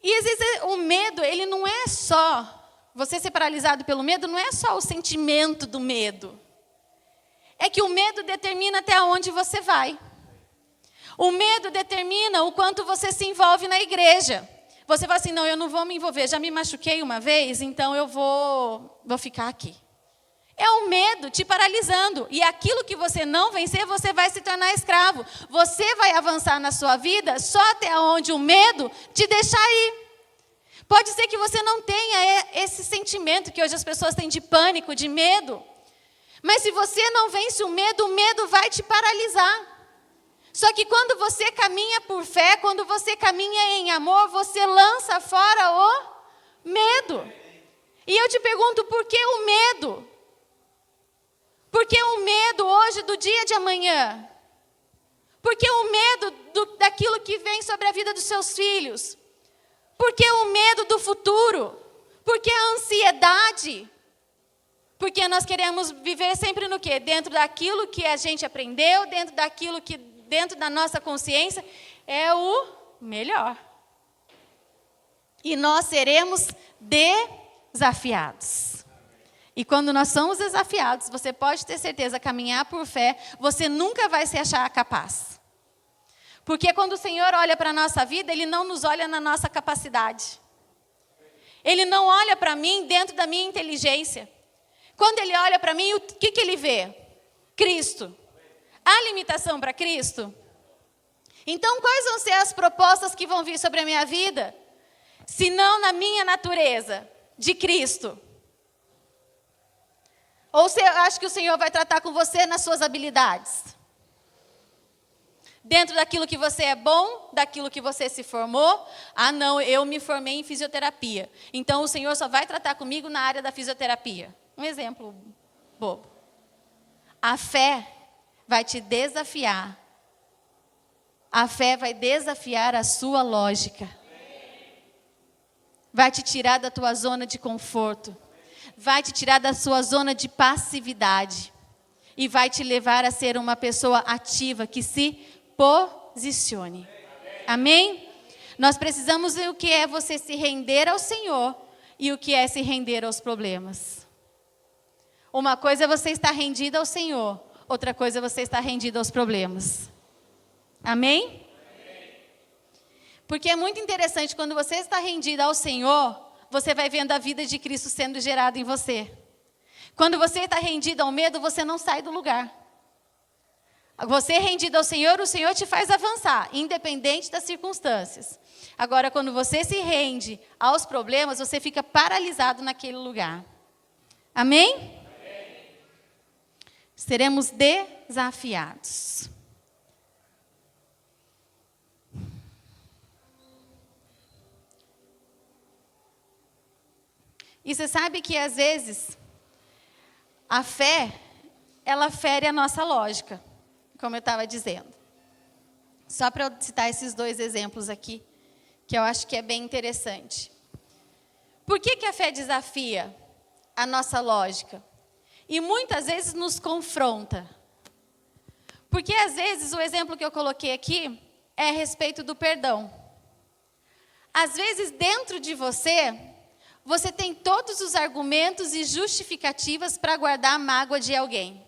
E às vezes o medo, ele não é só... Você ser paralisado pelo medo não é só o sentimento do medo. É que o medo determina até onde você vai. O medo determina o quanto você se envolve na igreja. Você fala assim, não, eu não vou me envolver. Já me machuquei uma vez, então eu vou ficar aqui. É o medo te paralisando. E aquilo que você não vencer, você vai se tornar escravo. Você vai avançar na sua vida só até onde o medo te deixar ir. Pode ser que você não tenha esse sentimento que hoje as pessoas têm de pânico, de medo. Mas se você não vence o medo vai te paralisar. Só que quando você caminha por fé, quando você caminha em amor, você lança fora o medo. E eu te pergunto, por que o medo? Por que o medo hoje do dia de amanhã? Por que o medo daquilo que vem sobre a vida dos seus filhos? Por que o medo do futuro? Por que a ansiedade? Porque nós queremos viver sempre no quê? Dentro daquilo que a gente aprendeu, dentro daquilo que, dentro da nossa consciência, é o melhor. E nós seremos desafiados. E quando nós somos desafiados, você pode ter certeza, caminhar por fé, você nunca vai se achar capaz. Porque quando o Senhor olha para a nossa vida, Ele não nos olha na nossa capacidade. Ele não olha para mim dentro da minha inteligência. Quando Ele olha para mim, o que Ele vê? Cristo. Há limitação para Cristo? Então, quais vão ser as propostas que vão vir sobre a minha vida? Se não na minha natureza de Cristo. Ou você acha que o Senhor vai tratar com você nas suas habilidades? Dentro daquilo que você é bom, daquilo que você se formou. Ah, não, eu me formei em fisioterapia. Então, o Senhor só vai tratar comigo na área da fisioterapia. Um exemplo bobo. A fé vai te desafiar. A fé vai desafiar a sua lógica. Vai te tirar da tua zona de conforto. Vai te tirar da sua zona de passividade. E vai te levar a ser uma pessoa ativa, que se posicione. Amém? Nós precisamos ver o que é você se render ao Senhor e o que é se render aos problemas. Uma coisa é você estar rendido ao Senhor, outra coisa é você estar rendido aos problemas. Amém? Porque é muito interessante, quando você está rendido ao Senhor, você vai vendo a vida de Cristo sendo gerada em você. Quando você está rendido ao medo, você não sai do lugar. Você rendido ao Senhor, o Senhor te faz avançar, independente das circunstâncias. Agora, quando você se rende aos problemas, você fica paralisado naquele lugar. Amém? Amém. Seremos desafiados. E você sabe que, às vezes, a fé, ela fere a nossa lógica, como eu estava dizendo. Só para eu citar esses dois exemplos aqui, que eu acho que é bem interessante. Por que a fé desafia a nossa lógica? E muitas vezes nos confronta. Porque, às vezes, o exemplo que eu coloquei aqui é a respeito do perdão. Às vezes, dentro de você tem todos os argumentos e justificativas para guardar a mágoa de alguém.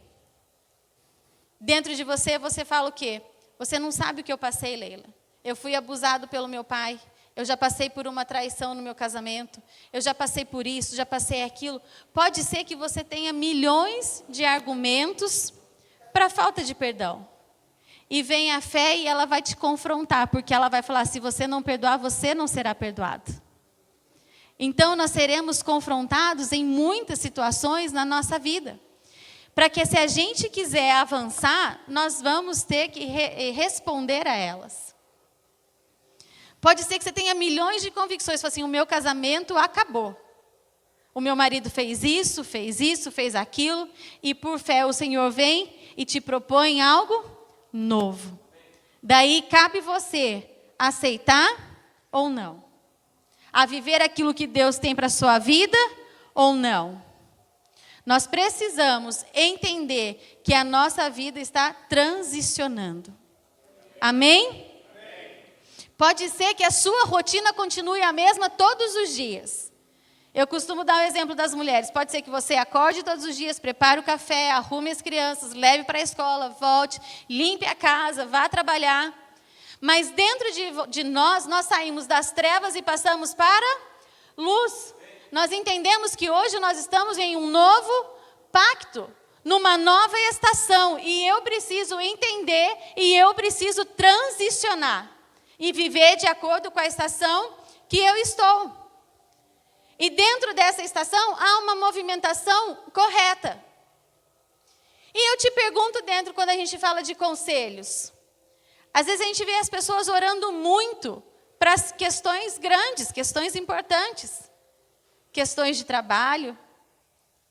Dentro de você fala o quê? Você não sabe o que eu passei, Leila. Eu fui abusado pelo meu pai. Eu já passei por uma traição no meu casamento. Eu já passei por isso, já passei aquilo. Pode ser que você tenha milhões de argumentos para falta de perdão. E vem a fé e ela vai te confrontar, porque ela vai falar, se você não perdoar, você não será perdoado. Então, nós seremos confrontados em muitas situações na nossa vida. Para que, se a gente quiser avançar, nós vamos ter que responder a elas. Pode ser que você tenha milhões de convicções, assim, o meu casamento acabou. O meu marido fez isso, fez aquilo, e por fé o Senhor vem e te propõe algo novo. Daí cabe você aceitar ou não. A viver aquilo que Deus tem para a sua vida ou não. Nós precisamos entender que a nossa vida está transicionando. Amém? Amém? Pode ser que a sua rotina continue a mesma todos os dias. Eu costumo dar o exemplo das mulheres. Pode ser que você acorde todos os dias, prepare o café, arrume as crianças, leve para a escola, volte, limpe a casa, vá trabalhar. Mas dentro de nós saímos das trevas e passamos para luz. Nós entendemos que hoje nós estamos em um novo pacto, numa nova estação. E eu preciso entender e eu preciso transicionar. E viver de acordo com a estação que eu estou. E dentro dessa estação há uma movimentação correta. E eu te pergunto quando a gente fala de conselhos. Às vezes a gente vê as pessoas orando muito para as questões grandes, questões importantes, questões de trabalho,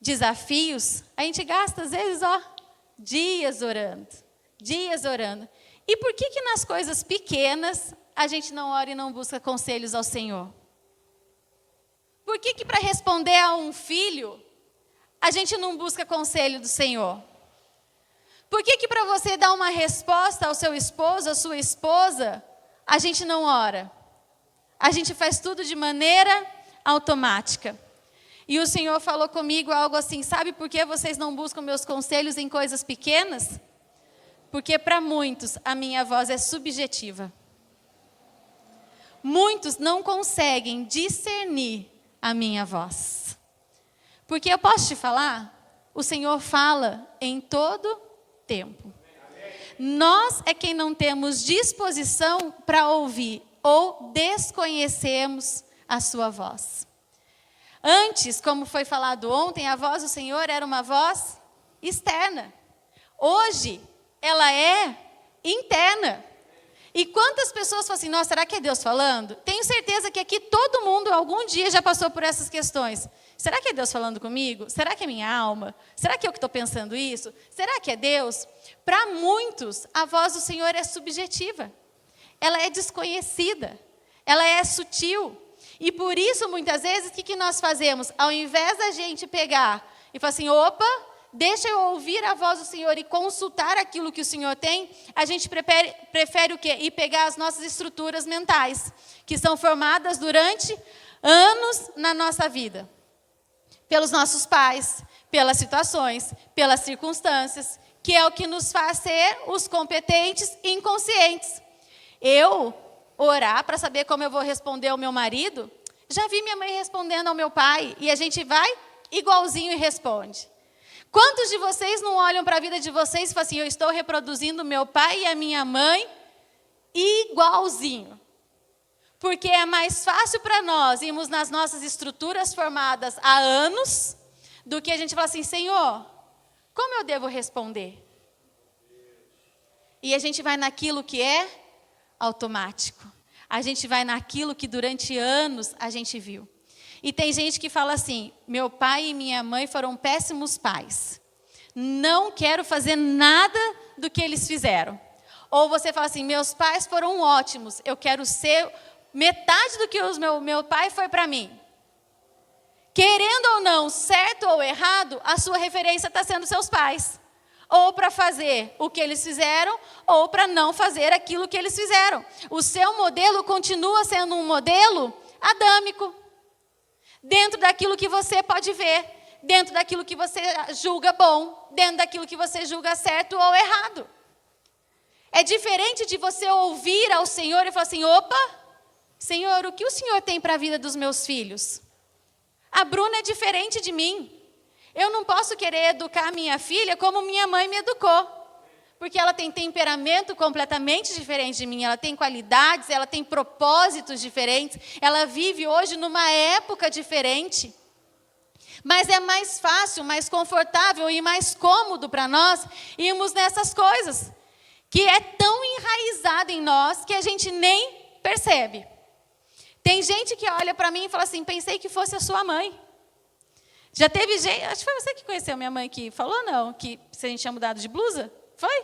desafios. A gente gasta, às vezes, dias orando, dias orando. E por que nas coisas pequenas a gente não ora e não busca conselhos ao Senhor? Por que para responder a um filho, a gente não busca conselho do Senhor? Por que para você dar uma resposta ao seu esposo, à sua esposa, a gente não ora? A gente faz tudo de maneira automática. E o Senhor falou comigo algo assim: sabe por que vocês não buscam meus conselhos em coisas pequenas? Porque para muitos a minha voz é subjetiva. Muitos não conseguem discernir a minha voz. Porque eu posso te falar, o Senhor fala em todo tempo. Nós é quem não temos disposição para ouvir ou desconhecemos a sua voz. Antes, como foi falado ontem, a voz do Senhor era uma voz externa. Hoje, ela é interna. E quantas pessoas falam assim: nossa, será que é Deus falando? Tenho certeza que aqui todo mundo algum dia já passou por essas questões. Será que é Deus falando comigo? Será que é minha alma? Será que eu que estou pensando isso? Será que é Deus? Para muitos, a voz do Senhor é subjetiva. Ela é desconhecida. Ela é sutil. E por isso, muitas vezes, o que nós fazemos? Ao invés da gente pegar e falar assim: opa, deixa eu ouvir a voz do Senhor e consultar aquilo que o Senhor tem, a gente prefere o quê? Ir pegar as nossas estruturas mentais, que são formadas durante anos na nossa vida. Pelos nossos pais, pelas situações, pelas circunstâncias, que é o que nos faz ser os competentes inconscientes. Eu orar para saber como eu vou responder ao meu marido, já vi minha mãe respondendo ao meu pai, e a gente vai igualzinho e responde. Quantos de vocês não olham para a vida de vocês e falam assim: eu estou reproduzindo meu pai e a minha mãe igualzinho? Porque é mais fácil para nós irmos nas nossas estruturas formadas há anos, do que a gente falar assim: Senhor, como eu devo responder? E a gente vai naquilo que é automático. A gente vai naquilo que durante anos a gente viu. E tem gente que fala assim: meu pai e minha mãe foram péssimos pais. Não quero fazer nada do que eles fizeram. Ou você fala assim: meus pais foram ótimos, eu quero ser metade do que meu pai foi para mim. Querendo ou não, certo ou errado, a sua referência está sendo seus pais. Ou para fazer o que eles fizeram, ou para não fazer aquilo que eles fizeram. O seu modelo continua sendo um modelo adâmico. Dentro daquilo que você pode ver, dentro daquilo que você julga bom, dentro daquilo que você julga certo ou errado. É diferente de você ouvir ao Senhor e falar assim: opa, Senhor, o que o Senhor tem para a vida dos meus filhos? A Bruna é diferente de mim. Eu não posso querer educar minha filha como minha mãe me educou. Porque ela tem temperamento completamente diferente de mim. Ela tem qualidades, ela tem propósitos diferentes. Ela vive hoje numa época diferente. Mas é mais fácil, mais confortável e mais cômodo para nós irmos nessas coisas. Que é tão enraizado em nós que a gente nem percebe. Tem gente que olha para mim e fala assim: pensei que fosse a sua mãe. Já teve gente, acho que foi você que conheceu minha mãe que falou, não, que se a gente tinha mudado de blusa? Foi?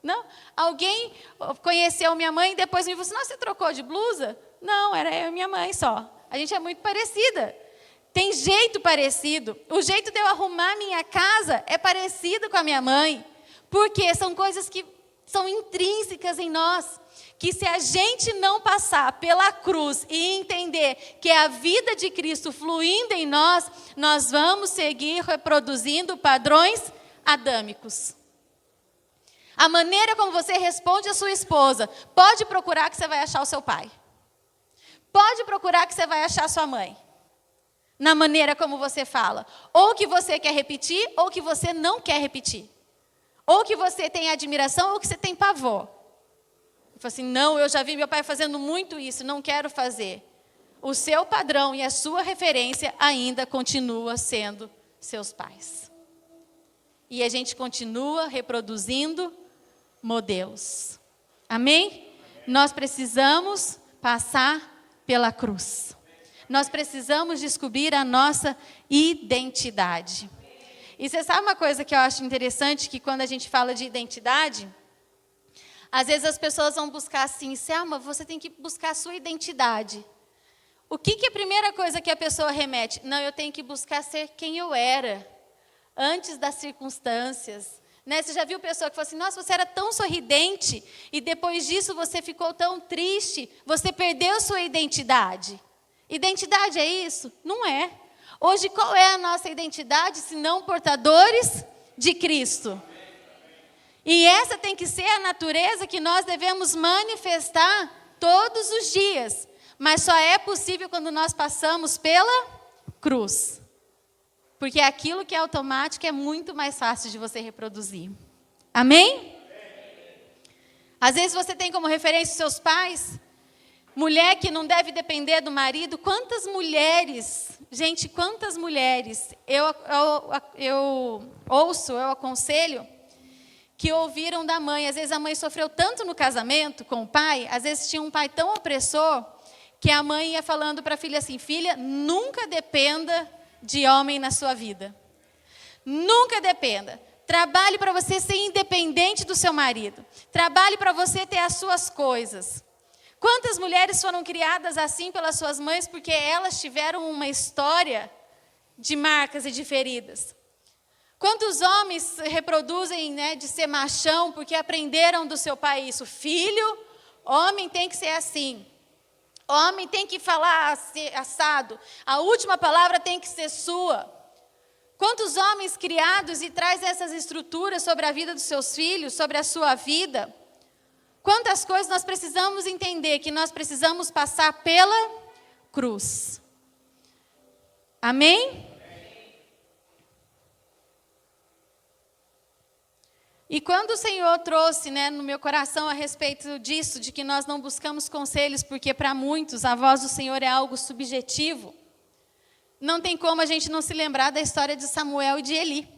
Não? Alguém conheceu minha mãe e depois me falou assim: nossa, você trocou de blusa? Não, era eu e minha mãe só. A gente é muito parecida. Tem jeito parecido. O jeito de eu arrumar minha casa é parecido com a minha mãe. Porque são coisas que são intrínsecas em nós. Que se a gente não passar pela cruz e entender que é a vida de Cristo fluindo em nós, nós vamos seguir reproduzindo padrões adâmicos. A maneira como você responde a sua esposa, pode procurar que você vai achar o seu pai. Pode procurar que você vai achar a sua mãe. Na maneira como você fala. Ou que você quer repetir, ou que você não quer repetir. Ou que você tem admiração, ou que você tem pavor. Eu falo assim: não, eu já vi meu pai fazendo muito isso, não quero fazer. O seu padrão e a sua referência ainda continua sendo seus pais. E a gente continua reproduzindo modelos. Amém? Nós precisamos passar pela cruz. Nós precisamos descobrir a nossa identidade. E você sabe uma coisa que eu acho interessante, que quando a gente fala de identidade, às vezes as pessoas vão buscar assim, Selma, você tem que buscar a sua identidade. O que é a primeira coisa que a pessoa remete? Não, eu tenho que buscar ser quem eu era, antes das circunstâncias. Né? Você já viu pessoa que fala assim, nossa, você era tão sorridente, e depois disso você ficou tão triste, você perdeu sua identidade. Identidade é isso? Não é. Hoje, qual é a nossa identidade, se não portadores de Cristo? E essa tem que ser a natureza que nós devemos manifestar todos os dias. Mas só é possível quando nós passamos pela cruz. Porque aquilo que é automático é muito mais fácil de você reproduzir. Amém? Às vezes você tem como referência os seus pais. Mulher que não deve depender do marido. Quantas mulheres, gente, quantas mulheres eu aconselho, que ouviram da mãe. Às vezes a mãe sofreu tanto no casamento com o pai, às vezes tinha um pai tão opressor, que a mãe ia falando para a filha assim, filha, nunca dependa de homem na sua vida. Nunca dependa. Trabalhe para você ser independente do seu marido. Trabalhe para você ter as suas coisas. Quantas mulheres foram criadas assim pelas suas mães, porque elas tiveram uma história de marcas e de feridas? Quantos homens reproduzem, né, de ser machão, porque aprenderam do seu pai isso? Filho, homem tem que ser assim. Homem tem que falar assado. A última palavra tem que ser sua. Quantos homens criados e traz essas estruturas sobre a vida dos seus filhos, sobre a sua vida? Quantas coisas nós precisamos entender, que nós precisamos passar pela cruz. Amém? E quando o Senhor trouxe, né, no meu coração a respeito disso, de que nós não buscamos conselhos, porque para muitos a voz do Senhor é algo subjetivo, não tem como a gente não se lembrar da história de Samuel e de Eli.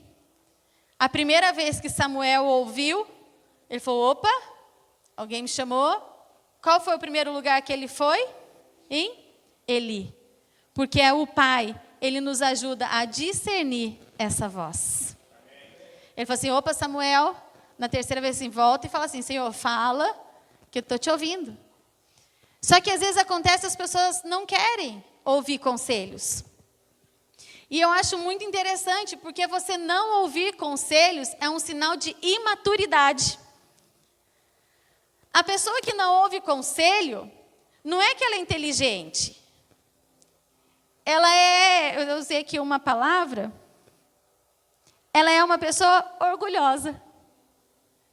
A primeira vez que Samuel ouviu, ele falou, opa, alguém me chamou. Qual foi o primeiro lugar que ele foi? Em Eli. Porque é o pai, ele nos ajuda a discernir essa voz. Ele falou assim, opa, Samuel, na terceira vez assim, volta e fala assim, Senhor, fala, que eu estou te ouvindo. Só que às vezes acontece, as pessoas não querem ouvir conselhos. E eu acho muito interessante, porque você não ouvir conselhos é um sinal de imaturidade. A pessoa que não ouve conselho, não é que ela é inteligente. Ela é, eu usei aqui uma palavra, ela é uma pessoa orgulhosa.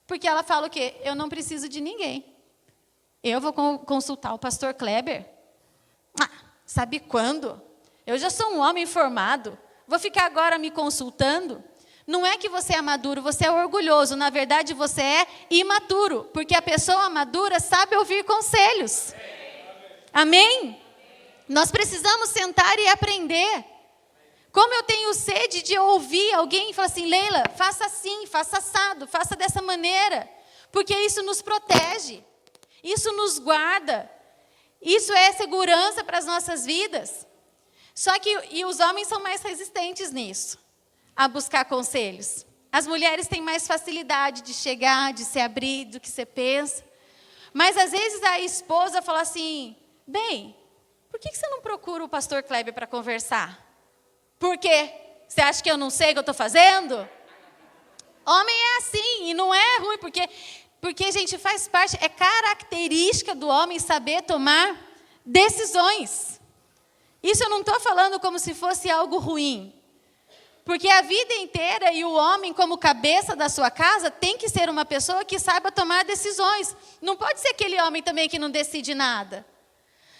Porque ela fala o quê? Eu não preciso de ninguém. Eu vou consultar o pastor Kleber. Sabe quando? Eu já sou um homem formado. Vou ficar agora me consultando? Não é que você é maduro, você é orgulhoso. Na verdade, você é imaturo. Porque a pessoa madura sabe ouvir conselhos. Amém? Nós precisamos sentar e aprender. Como eu tenho sede de ouvir alguém falar assim, Leila, faça assim, faça assado, faça dessa maneira. Porque isso nos protege, isso nos guarda, isso é segurança para as nossas vidas. Só que e os homens são mais resistentes nisso, a buscar conselhos. As mulheres têm mais facilidade de chegar, de se abrir do que você pensa. Mas às vezes a esposa fala assim, bem, por que você não procura o pastor Kleber para conversar? Por quê? Você acha que eu não sei o que eu estou fazendo? Homem é assim, e não é ruim, porque, gente, faz parte, é característica do homem saber tomar decisões. Isso eu não estou falando como se fosse algo ruim. Porque a vida inteira, e o homem como cabeça da sua casa, tem que ser uma pessoa que saiba tomar decisões. Não pode ser aquele homem também que não decide nada.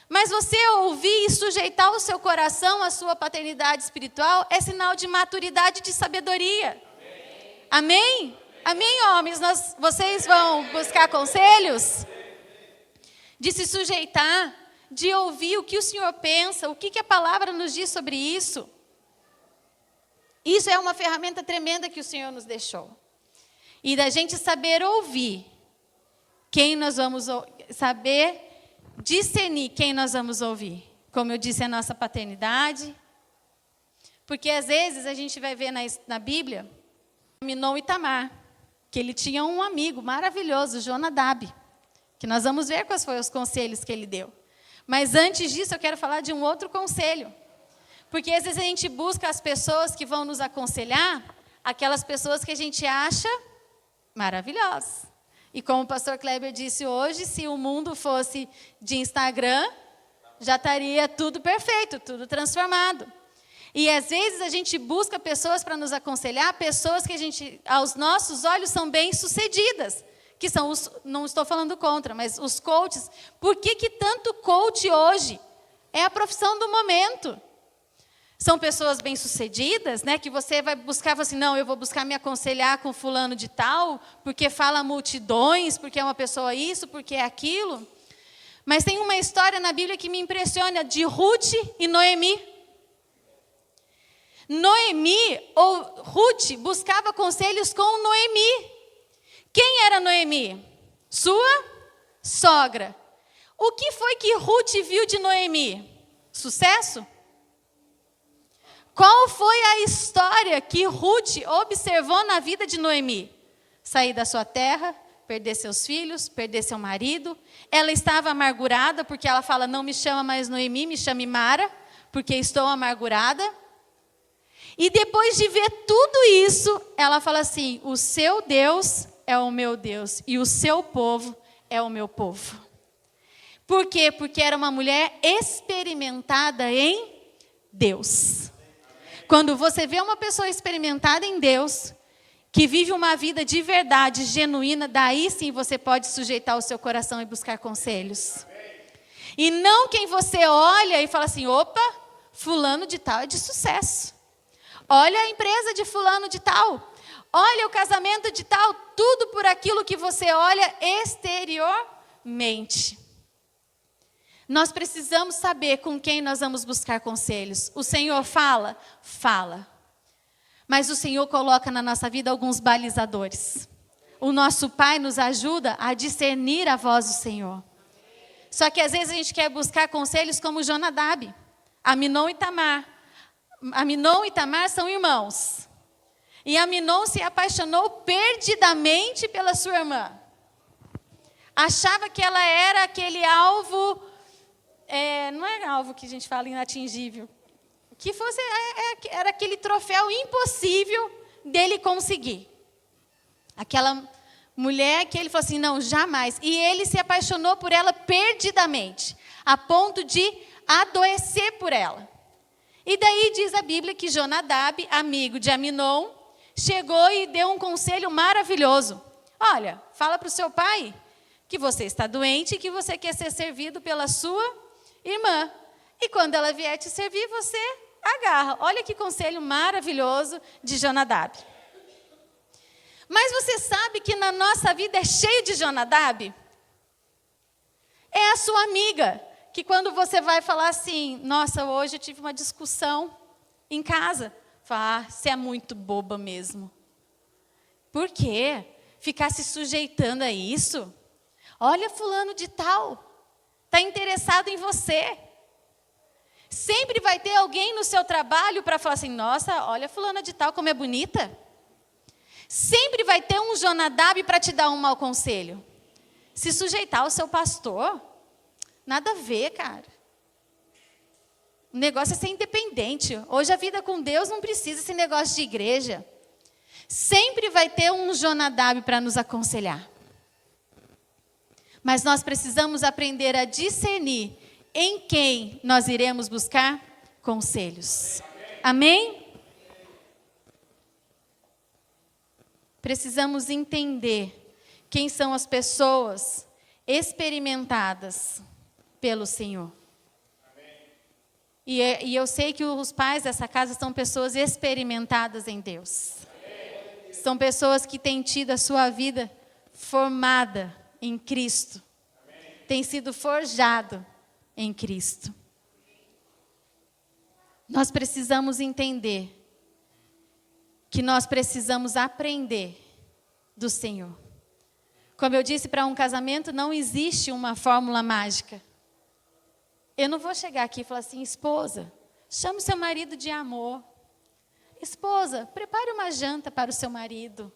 Mas você ouvir e sujeitar o seu coração à sua paternidade espiritual é sinal de maturidade e de sabedoria. Amém? Amém, homens? Vocês vão buscar conselhos? De se sujeitar, de ouvir o que o Senhor pensa, o que a palavra nos diz sobre isso. Isso é uma ferramenta tremenda que o Senhor nos deixou. E da gente saber ouvir quem nós vamos saber discernir quem nós vamos ouvir. Como eu disse, a nossa paternidade. Porque às vezes a gente vai ver na Bíblia, Aminon e Tamar, que ele tinha um amigo maravilhoso, Jonadab, que nós vamos ver quais foram os conselhos que ele deu. Mas antes disso, eu quero falar de um outro conselho. Porque às vezes a gente busca as pessoas que vão nos aconselhar, aquelas pessoas que a gente acha maravilhosas. E como o pastor Kleber disse hoje, se o mundo fosse de Instagram, já estaria tudo perfeito, tudo transformado. E às vezes a gente busca pessoas para nos aconselhar, pessoas que a gente, aos nossos olhos, são bem-sucedidas. Que são os, não estou falando contra, mas os coaches. Por que tanto coach hoje? É a profissão do momento. São pessoas bem-sucedidas, né, que você vai buscar, assim, não, eu vou buscar me aconselhar com fulano de tal, porque fala multidões, porque é uma pessoa isso, porque é aquilo. Mas tem uma história na Bíblia que me impressiona, de Ruth e Noemi. Noemi, ou Ruth, buscava conselhos com Noemi. Quem era Noemi? Sua sogra. O que foi que Ruth viu de Noemi? Sucesso? Qual foi a história que Ruth observou na vida de Noemi? Sair da sua terra, perder seus filhos, perder seu marido. Ela estava amargurada, porque ela fala, não me chama mais Noemi, me chame Mara, porque estou amargurada. E depois de ver tudo isso, ela fala assim, o seu Deus é o meu Deus, e o seu povo é o meu povo. Por quê? Porque era uma mulher experimentada em Deus. Quando você vê uma pessoa experimentada em Deus, que vive uma vida de verdade, genuína, daí sim você pode sujeitar o seu coração e buscar conselhos. E não quem você olha e fala assim, opa, fulano de tal é de sucesso. Olha a empresa de fulano de tal. Olha o casamento de tal. Tudo por aquilo que você olha exteriormente. Nós precisamos saber com quem nós vamos buscar conselhos. O Senhor fala? Fala. Mas o Senhor coloca na nossa vida alguns balizadores. O nosso Pai nos ajuda a discernir a voz do Senhor. Só que às vezes a gente quer buscar conselhos como Jonadab, Aminon e Tamar. Aminon e Tamar são irmãos. E Aminon se apaixonou perdidamente pela sua irmã. Achava que ela era aquele alvo, não é alvo que a gente fala inatingível, que fosse, era aquele troféu impossível dele conseguir. Aquela mulher que ele falou assim, não, jamais. E ele se apaixonou por ela perdidamente, a ponto de adoecer por ela. E daí diz a Bíblia que Jonadab, amigo de Aminon, chegou e deu um conselho maravilhoso. Olha, fala para o seu pai que você está doente e que você quer ser servido pela sua irmã. E quando ela vier te servir, você agarra. Olha que conselho maravilhoso de Jonadab. Mas você sabe que na nossa vida é cheio de Jonadab? É a sua amiga, que quando você vai falar assim, nossa, hoje eu tive uma discussão em casa. Fala, você é muito boba mesmo. Por quê? Ficar se sujeitando a isso? Olha fulano de tal, está interessado em você. Sempre vai ter alguém no seu trabalho para falar assim, nossa, olha fulana de tal como é bonita. Sempre vai ter um Jonadab para te dar um mau conselho. Se sujeitar ao seu pastor, nada a ver, cara. O negócio é ser independente. Hoje a vida com Deus não precisa desse negócio de igreja. Sempre vai ter um Jonadab para nos aconselhar. Mas nós precisamos aprender a discernir em quem nós iremos buscar conselhos. Amém? Precisamos entender quem são as pessoas experimentadas pelo Senhor. E eu sei que os pais dessa casa são pessoas experimentadas em Deus. São pessoas que têm tido a sua vida formada em Cristo. Tem sido forjado em Cristo. Nós precisamos entender que nós precisamos aprender do Senhor. Como eu disse, para um casamento não existe uma fórmula mágica. Eu não vou chegar aqui e falar assim, esposa, chame seu marido de amor. Esposa, prepare uma janta para o seu marido.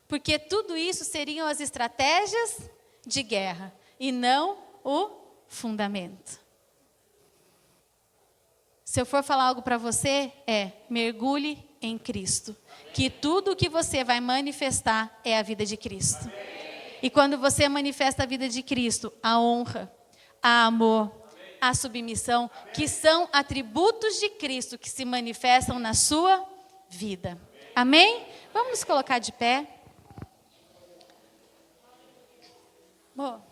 Porque tudo isso seriam as estratégias de guerra e não o fundamento. Se eu for falar algo para você, mergulhe em Cristo. Que tudo o que você vai manifestar é a vida de Cristo. E quando você manifesta a vida de Cristo, a honra, a amor, a submissão, que são atributos de Cristo que se manifestam na sua vida. Amém? Vamos nos colocar de pé. Boa.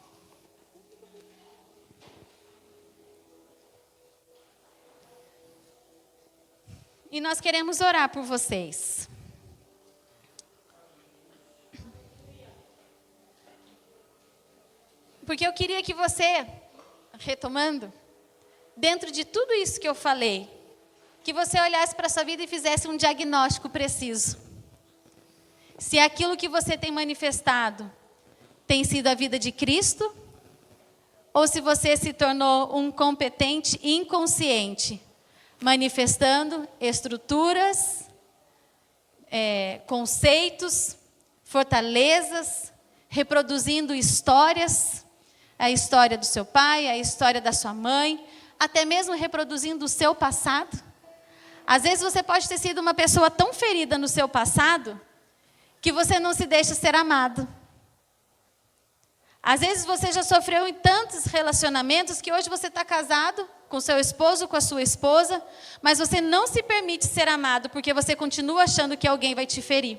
E nós queremos orar por vocês. Porque eu queria que você, retomando, dentro de tudo isso que eu falei, que você olhasse para a sua vida e fizesse um diagnóstico preciso. Se aquilo que você tem manifestado tem sido a vida de Cristo, ou se você se tornou um competente inconsciente, manifestando estruturas, conceitos, fortalezas, reproduzindo histórias, a história do seu pai, a história da sua mãe, até mesmo reproduzindo o seu passado. Às vezes você pode ter sido uma pessoa tão ferida no seu passado, que você não se deixa ser amado. Às vezes você já sofreu em tantos relacionamentos, que hoje você está casado com seu esposo, com a sua esposa, mas você não se permite ser amado, porque você continua achando que alguém vai te ferir.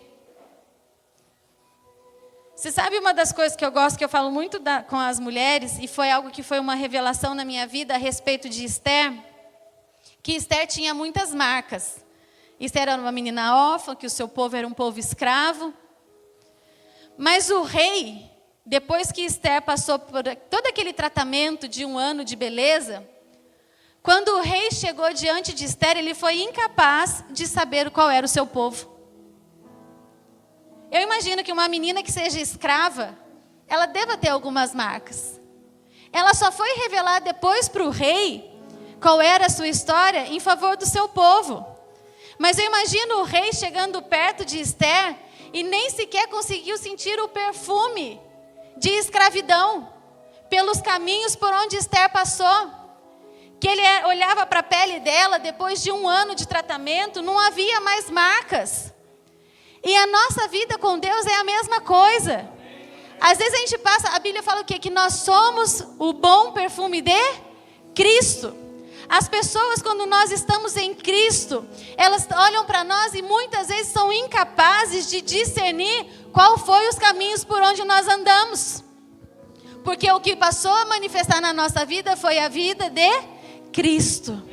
Você sabe uma das coisas que eu gosto, que eu falo muito com as mulheres, e foi algo que foi uma revelação na minha vida a respeito de Esther, que Esther tinha muitas marcas. Esther era uma menina órfã, que o seu povo era um povo escravo. Mas o rei, depois que Esther passou por todo aquele tratamento de 1 ano de beleza, quando o rei chegou diante de Esther, ele foi incapaz de saber qual era o seu povo. Eu imagino que uma menina que seja escrava, ela deva ter algumas marcas. Ela só foi revelar depois para o rei qual era a sua história em favor do seu povo. Mas eu imagino o rei chegando perto de Esther e nem sequer conseguiu sentir o perfume de escravidão pelos caminhos por onde Esther passou. Que ele olhava para a pele dela, depois de 1 ano de tratamento, não havia mais marcas. E a nossa vida com Deus é a mesma coisa. Às vezes a gente passa, a Bíblia fala o quê? Que nós somos o bom perfume de Cristo. As pessoas, quando nós estamos em Cristo, elas olham para nós e muitas vezes são incapazes de discernir qual foi os caminhos por onde nós andamos. Porque o que passou a manifestar na nossa vida foi a vida de Cristo.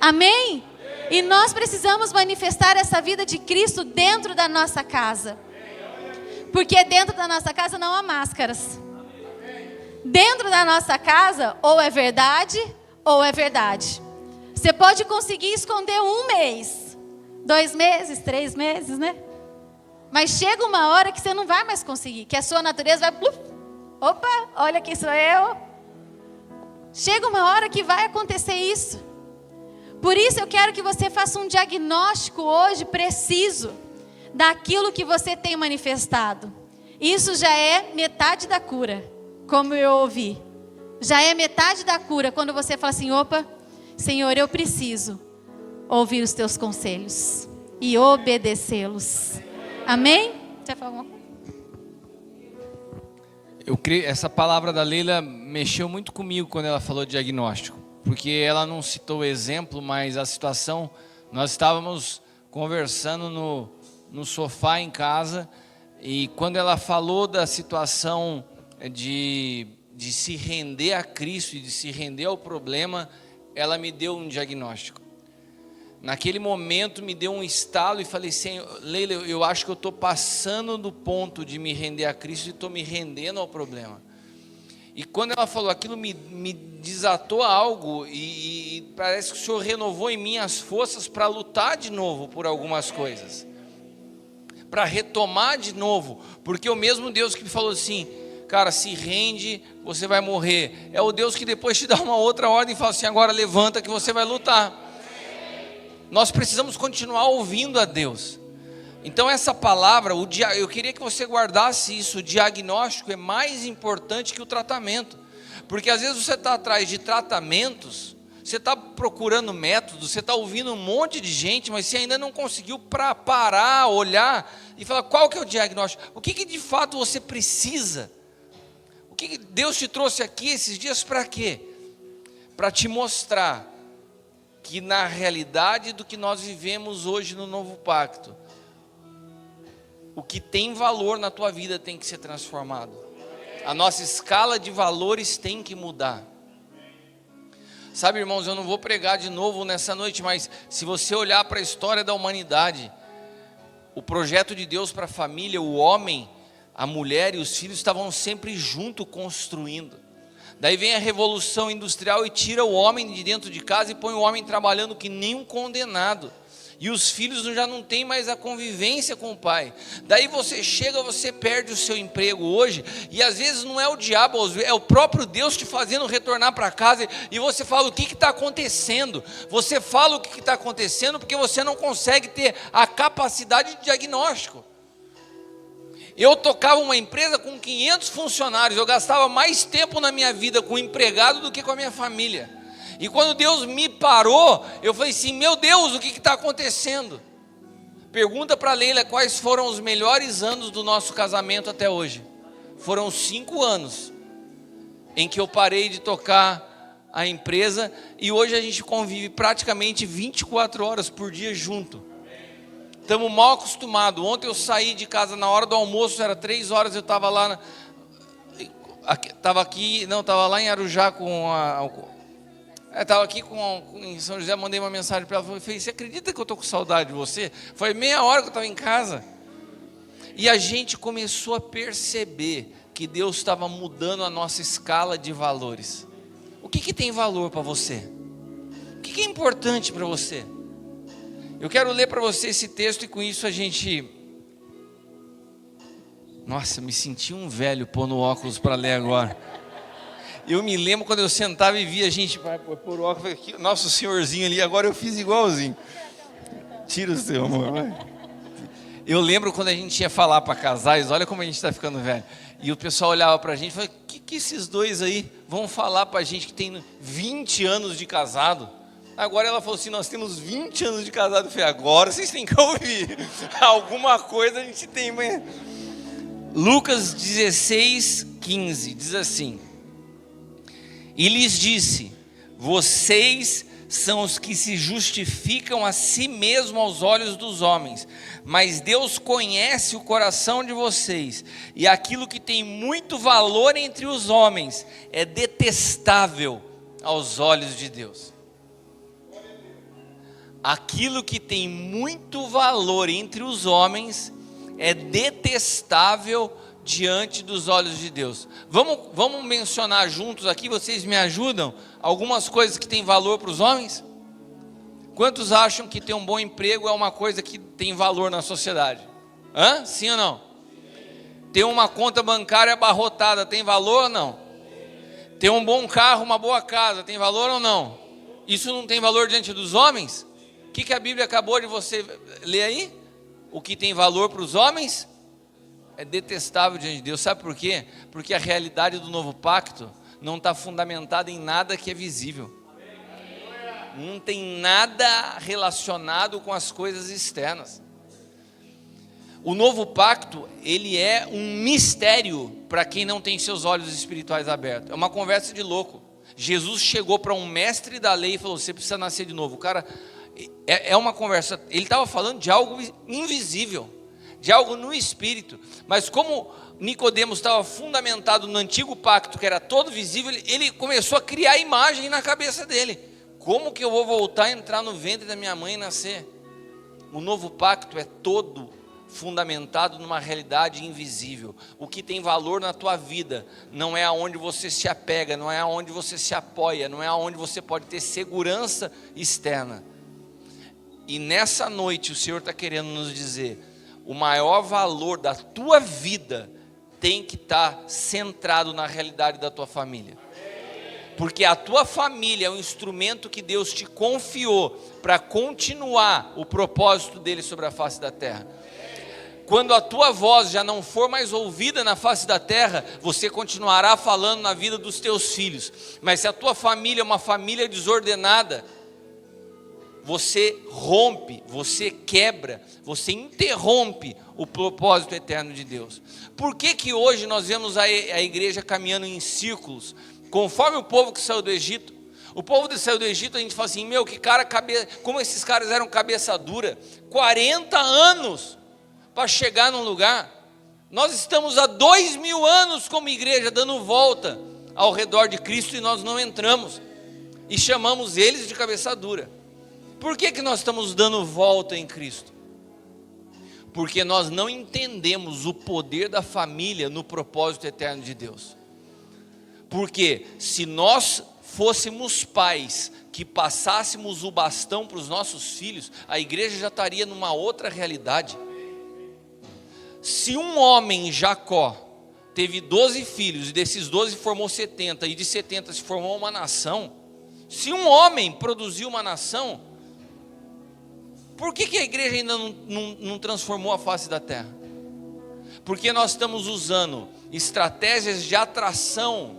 Amém? E nós precisamos manifestar essa vida de Cristo dentro da nossa casa. Porque dentro da nossa casa não há máscaras. Dentro da nossa casa, ou é verdade, ou é verdade. Você pode conseguir esconder 1 mês, 2 meses, 3 meses, né? Mas chega uma hora que você não vai mais conseguir, que a sua natureza vai... Opa, olha quem sou eu. Chega uma hora que vai acontecer isso. Por isso eu quero que você faça um diagnóstico hoje preciso daquilo que você tem manifestado. Isso já é metade da cura, como eu ouvi. Já é metade da cura quando você fala assim, opa, Senhor, eu preciso ouvir os teus conselhos e obedecê-los. Amém? Você falou alguma coisa? Essa palavra da Leila mexeu muito comigo quando ela falou de diagnóstico. Porque ela não citou o exemplo, mas a situação, nós estávamos conversando no sofá em casa, e quando ela falou da situação de se render a Cristo e de se render ao problema, ela me deu um diagnóstico. Naquele momento me deu um estalo e falei, Senhor, Leila, eu acho que eu estou passando do ponto de me render a Cristo e estou me rendendo ao problema. E quando ela falou aquilo, me desatou algo e parece que o Senhor renovou em mim as forças para lutar de novo por algumas coisas. para retomar de novo, porque o mesmo Deus que falou assim, cara, se rende, você vai morrer, é o Deus que depois te dá uma outra ordem e fala assim, agora levanta que você vai lutar. Nós precisamos continuar ouvindo a Deus. Então essa palavra, eu queria que você guardasse isso, o diagnóstico é mais importante que o tratamento, porque às vezes você está atrás de tratamentos, você está procurando métodos, você está ouvindo um monte de gente, mas você ainda não conseguiu parar, olhar e falar qual que é o diagnóstico, o que de fato você precisa, o que Deus te trouxe aqui esses dias para quê? Para te mostrar que na realidade do que nós vivemos hoje no novo pacto, o que tem valor na tua vida tem que ser transformado, a nossa escala de valores tem que mudar. Sabe, irmãos, eu não vou pregar de novo nessa noite, mas se você olhar para a história da humanidade, o projeto de Deus para a família, o homem, a mulher e os filhos estavam sempre junto construindo. Daí vem a revolução industrial e tira o homem de dentro de casa e põe o homem trabalhando que nem um condenado. E os filhos já não têm mais a convivência com o pai. Daí você chega, você perde o seu emprego hoje, e às vezes não é o diabo, é o próprio Deus te fazendo retornar para casa, e você fala o que está acontecendo. Você fala o que está acontecendo porque você não consegue ter a capacidade de diagnóstico. Eu tocava uma empresa com 500 funcionários, eu gastava mais tempo na minha vida com o empregado do que com a minha família. E quando Deus me parou, eu falei assim, meu Deus, o que está acontecendo? Pergunta para a Leila quais foram os melhores anos do nosso casamento até hoje. Foram 5 anos em que eu parei de tocar a empresa e hoje a gente convive praticamente 24 horas por dia junto. Estamos mal acostumados. Ontem eu saí de casa na hora do almoço, era 3 horas, eu estava lá, estava lá em Arujá com estava aqui em São José, mandei uma mensagem para ela, falei, você acredita que eu estou com saudade de você? Foi meia hora que eu estava em casa. E a gente começou a perceber que Deus estava mudando a nossa escala de valores. O que tem valor para você? O que é importante para você? Eu quero ler para você esse texto e com isso a gente... Nossa, me senti um velho pondo óculos para ler agora. Eu me lembro quando eu sentava e via a gente, vai pôr o óculos aqui, nosso senhorzinho ali, agora eu fiz igualzinho. Tira o seu, amor, vai. Eu lembro quando a gente ia falar para casais, olha como a gente está ficando velho. E o pessoal olhava para a gente e falava, o que esses dois aí vão falar para a gente que tem 20 anos de casado? Agora ela falou assim, nós temos 20 anos de casado. Eu falei, agora vocês têm que ouvir. Alguma coisa a gente tem. Mas... Lucas 16, 15, diz assim... E lhes disse, vocês são os que se justificam a si mesmo aos olhos dos homens, mas Deus conhece o coração de vocês, e aquilo que tem muito valor entre os homens é detestável aos olhos de Deus. Aquilo que tem muito valor entre os homens é detestável diante dos olhos de Deus. Vamos mencionar juntos aqui, vocês me ajudam? Algumas coisas que têm valor para os homens? Quantos acham que ter um bom emprego é uma coisa que tem valor na sociedade? Sim ou não? Ter uma conta bancária abarrotada tem valor ou não? Ter um bom carro, uma boa casa, tem valor ou não? Isso não tem valor diante dos homens? O que a Bíblia acabou de você ler aí? O que tem valor para os homens é detestável diante de Deus. Sabe por quê? Porque a realidade do novo pacto não está fundamentada em nada que é visível. Não tem nada relacionado com as coisas externas. O novo pacto, ele é um mistério para quem não tem seus olhos espirituais abertos. É uma conversa de louco. Jesus chegou para um mestre da lei e falou, você precisa nascer de novo. O cara, é uma conversa, ele estava falando de algo invisível, de algo no espírito, mas como Nicodemos estava fundamentado no antigo pacto, que era todo visível, ele começou a criar imagem na cabeça dele. Como que eu vou voltar a entrar no ventre da minha mãe e nascer? O novo pacto é todo fundamentado numa realidade invisível. O que tem valor na tua vida não é aonde você se apega, não é aonde você se apoia, não é aonde você pode ter segurança externa. E nessa noite o Senhor está querendo nos dizer, o maior valor da tua vida tem que estar centrado na realidade da tua família. Porque a tua família é um instrumento que Deus te confiou para continuar o propósito dele sobre a face da terra. Quando a tua voz já não for mais ouvida na face da terra, você continuará falando na vida dos teus filhos. Mas se a tua família é uma família desordenada, você rompe, você quebra, você interrompe o propósito eterno de Deus. Por que que hoje nós vemos a igreja caminhando em círculos? Conforme o povo que saiu do Egito, o povo que saiu do Egito, a gente fala assim, como esses caras eram cabeça dura, 40 anos para chegar num lugar. Nós estamos há 2000 anos como igreja dando volta ao redor de Cristo e nós não entramos, e chamamos eles de cabeça dura. Por que que nós estamos dando volta em Cristo? Porque nós não entendemos o poder da família no propósito eterno de Deus. Porque se nós fôssemos pais que passássemos o bastão para os nossos filhos, a igreja já estaria numa outra realidade. Se um homem, Jacó, teve 12 filhos, e desses 12 formou 70, e de 70 se formou uma nação, se um homem produziu uma nação, por que que a igreja ainda não transformou a face da terra? Porque nós estamos usando estratégias de atração,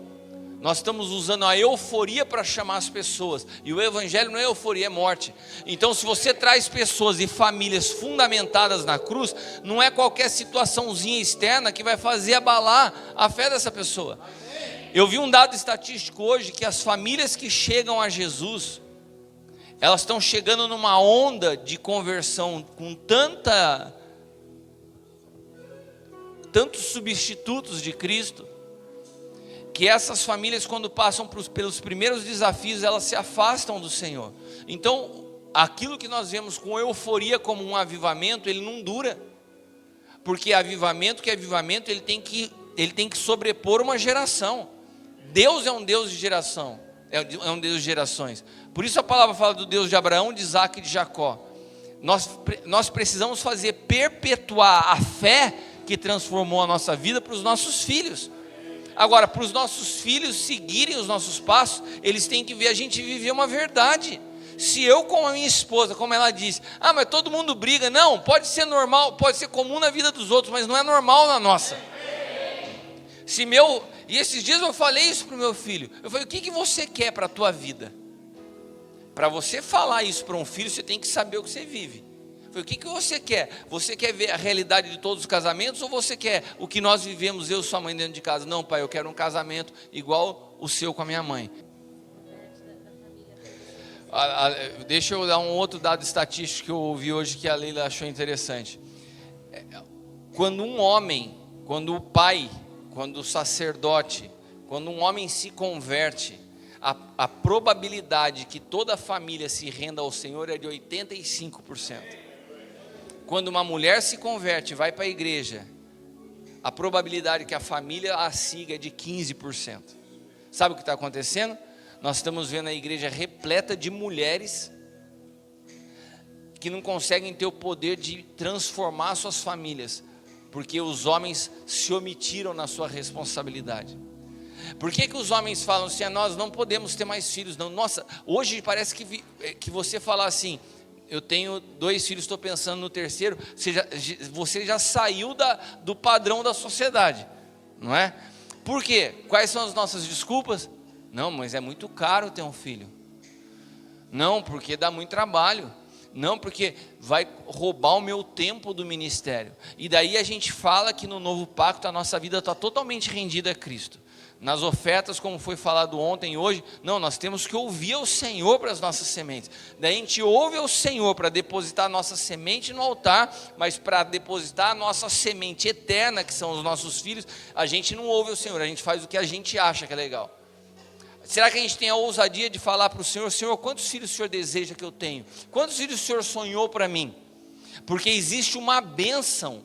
nós estamos usando a euforia para chamar as pessoas, e o evangelho não é euforia, é morte. Então se você traz pessoas e famílias fundamentadas na cruz, não é qualquer situaçãozinha externa que vai fazer abalar a fé dessa pessoa. Eu vi um dado estatístico hoje, que as famílias que chegam a Jesus, elas estão chegando numa onda de conversão com tantos substitutos de Cristo, que essas famílias, quando passam pelos primeiros desafios, elas se afastam do Senhor. Então, aquilo que nós vemos com euforia como um avivamento, ele não dura. Porque avivamento, ele tem que sobrepor uma geração. Deus é um Deus de geração, é um Deus de gerações. Por isso a palavra fala do Deus de Abraão, de Isaac e de Jacó. Nós precisamos fazer perpetuar a fé que transformou a nossa vida para os nossos filhos. Agora, para os nossos filhos seguirem os nossos passos, eles têm que ver a gente viver uma verdade. Se eu com a minha esposa, como ela disse, mas todo mundo briga. Não, pode ser normal, pode ser comum na vida dos outros, mas não é normal na nossa. E esses dias eu falei isso para o meu filho. Eu falei, o que você quer para a tua vida? Para você falar isso para um filho, você tem que saber o que você vive. Eu falei, o que você quer? Você quer ver a realidade de todos os casamentos, ou você quer o que nós vivemos, eu e sua mãe dentro de casa? Não, pai, eu quero um casamento igual o seu com a minha mãe. Deixa eu dar um outro dado estatístico que eu ouvi hoje, que a Leila achou interessante. Quando um homem, quando o pai, quando o sacerdote, quando um homem se converte, a probabilidade que toda a família se renda ao Senhor é de 85%. Quando uma mulher se converte e vai para a igreja, a probabilidade que a família a siga é de 15%. Sabe o que está acontecendo? Nós estamos vendo a igreja repleta de mulheres que não conseguem ter o poder de transformar suas famílias, porque os homens se omitiram na sua responsabilidade. Por que os homens falam assim, nós não podemos ter mais filhos? Não. Nossa, hoje parece que você falar assim, eu tenho 2 filhos, estou pensando no terceiro, você já saiu do padrão da sociedade, não é? Por quê? Quais são as nossas desculpas? Não, mas é muito caro ter um filho. Não, porque dá muito trabalho. Não, porque vai roubar o meu tempo do ministério. E daí a gente fala que no novo pacto a nossa vida está totalmente rendida a Cristo. Nas ofertas, como foi falado ontem e hoje, não, nós temos que ouvir ao Senhor para as nossas sementes. Daí a gente ouve ao Senhor para depositar a nossa semente no altar, mas para depositar a nossa semente eterna, que são os nossos filhos, a gente não ouve ao Senhor, a gente faz o que a gente acha que é legal. Será que a gente tem a ousadia de falar para o Senhor, Senhor, quantos filhos o Senhor deseja que eu tenho? Quantos filhos o Senhor sonhou para mim? Porque existe uma bênção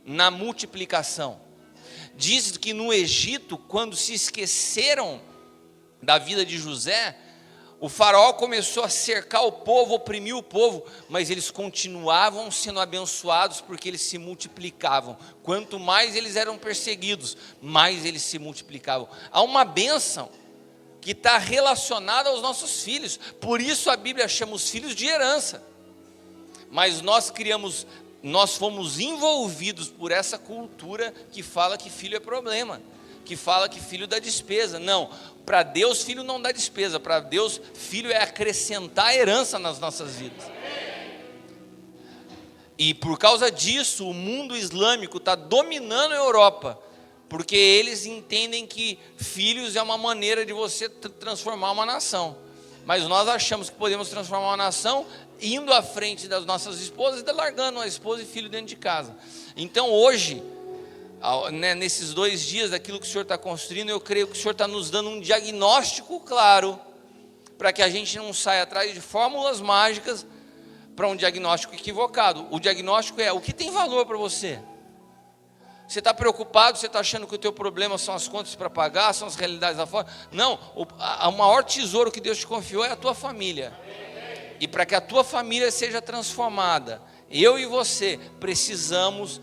na multiplicação. Diz que no Egito, quando se esqueceram da vida de José, O faraó começou a cercar o povo, oprimir o povo, mas eles continuavam sendo abençoados porque eles se multiplicavam. Quanto mais eles eram perseguidos, mais eles se multiplicavam. Há uma bênção que está relacionada aos nossos filhos, por isso a Bíblia chama os filhos de herança. Mas nós fomos envolvidos por essa cultura que fala que filho é problema, que fala que filho dá despesa. Não, para Deus filho não dá despesa, para Deus filho é acrescentar herança nas nossas vidas. E por causa disso o mundo islâmico está dominando a Europa, porque eles entendem que filhos é uma maneira de você transformar uma nação. Mas nós achamos que podemos transformar uma nação indo à frente das nossas esposas e largando a esposa e filho dentro de casa. Então hoje, nesses 2 dias daquilo que o Senhor está construindo, eu creio que o Senhor está nos dando um diagnóstico claro, para que a gente não saia atrás de fórmulas mágicas para um diagnóstico equivocado. O diagnóstico é: o que tem valor para você? Você está preocupado, você está achando que o teu problema são as contas para pagar, são as realidades lá fora? Não, o maior tesouro que Deus te confiou é a tua família. E para que a tua família seja transformada, eu e você precisamos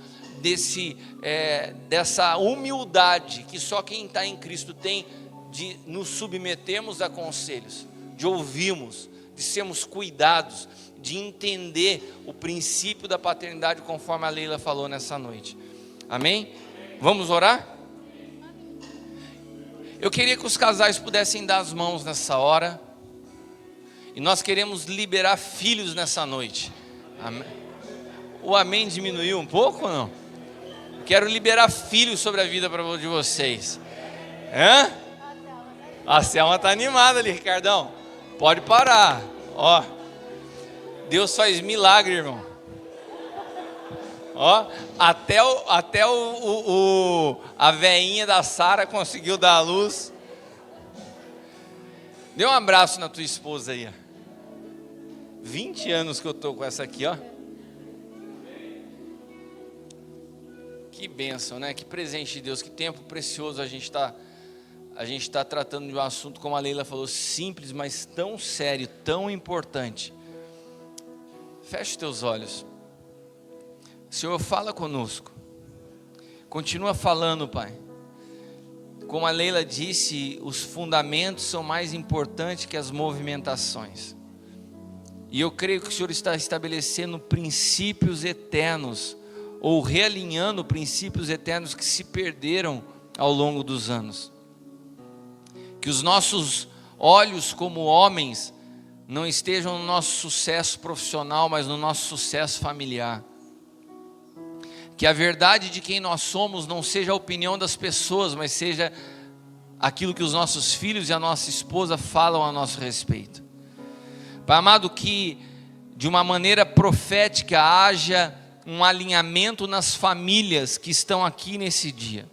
dessa humildade que só quem está em Cristo tem, de nos submetermos a conselhos, de ouvirmos, de sermos cuidados, de entender o princípio da paternidade, conforme a Leila falou nessa noite. Amém? Vamos orar? Eu queria que os casais pudessem dar as mãos nessa hora. E nós queremos liberar filhos nessa noite. Amém. O amém diminuiu um pouco ou não? Quero liberar filhos sobre a vida de vocês. Hã? A Selma está animada ali, Ricardão. Pode parar. Ó, Deus faz milagre, irmão. Ó, até a veinha da Sara conseguiu dar a luz. Dê um abraço na tua esposa aí, ó. 20 anos que eu estou com essa aqui, ó. Que bênção, né? Que presente de Deus, que tempo precioso a gente está tratando de um assunto, como a Leila falou, simples, mas tão sério, tão importante. Feche teus olhos. Senhor, fala conosco. Continua falando, Pai. Como a Leila disse, os fundamentos são mais importantes que as movimentações. E eu creio que o Senhor está estabelecendo princípios eternos, ou realinhando princípios eternos que se perderam ao longo dos anos. Que os nossos olhos como homens não estejam no nosso sucesso profissional, mas no nosso sucesso familiar. Que a verdade de quem nós somos não seja a opinião das pessoas, mas seja aquilo que os nossos filhos e a nossa esposa falam a nosso respeito. Pai amado, que de uma maneira profética haja um alinhamento nas famílias que estão aqui nesse dia.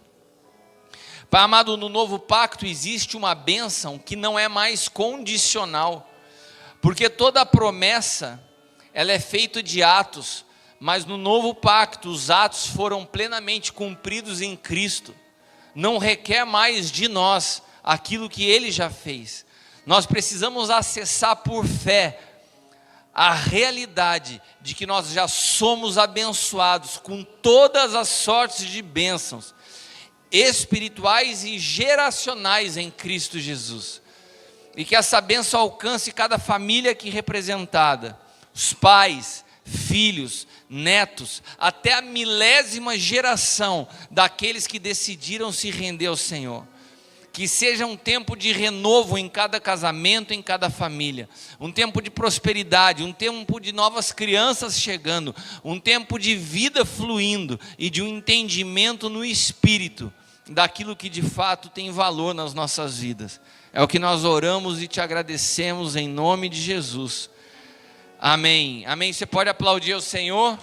Pai amado, no novo pacto existe uma bênção que não é mais condicional, porque toda a promessa ela é feita de atos, mas no novo pacto os atos foram plenamente cumpridos em Cristo. Não requer mais de nós aquilo que Ele já fez. Nós precisamos acessar por fé a realidade de que nós já somos abençoados com todas as sortes de bênçãos espirituais e geracionais em Cristo Jesus. E que essa bênção alcance cada família aqui representada, os pais, filhos, netos, até a milésima geração daqueles que decidiram se render ao Senhor. Que seja um tempo de renovo em cada casamento, em cada família. Um tempo de prosperidade, um tempo de novas crianças chegando, um tempo de vida fluindo e de um entendimento no Espírito daquilo que de fato tem valor nas nossas vidas. É o que nós oramos e te agradecemos em nome de Jesus. Amém. Amém. Você pode aplaudir o Senhor?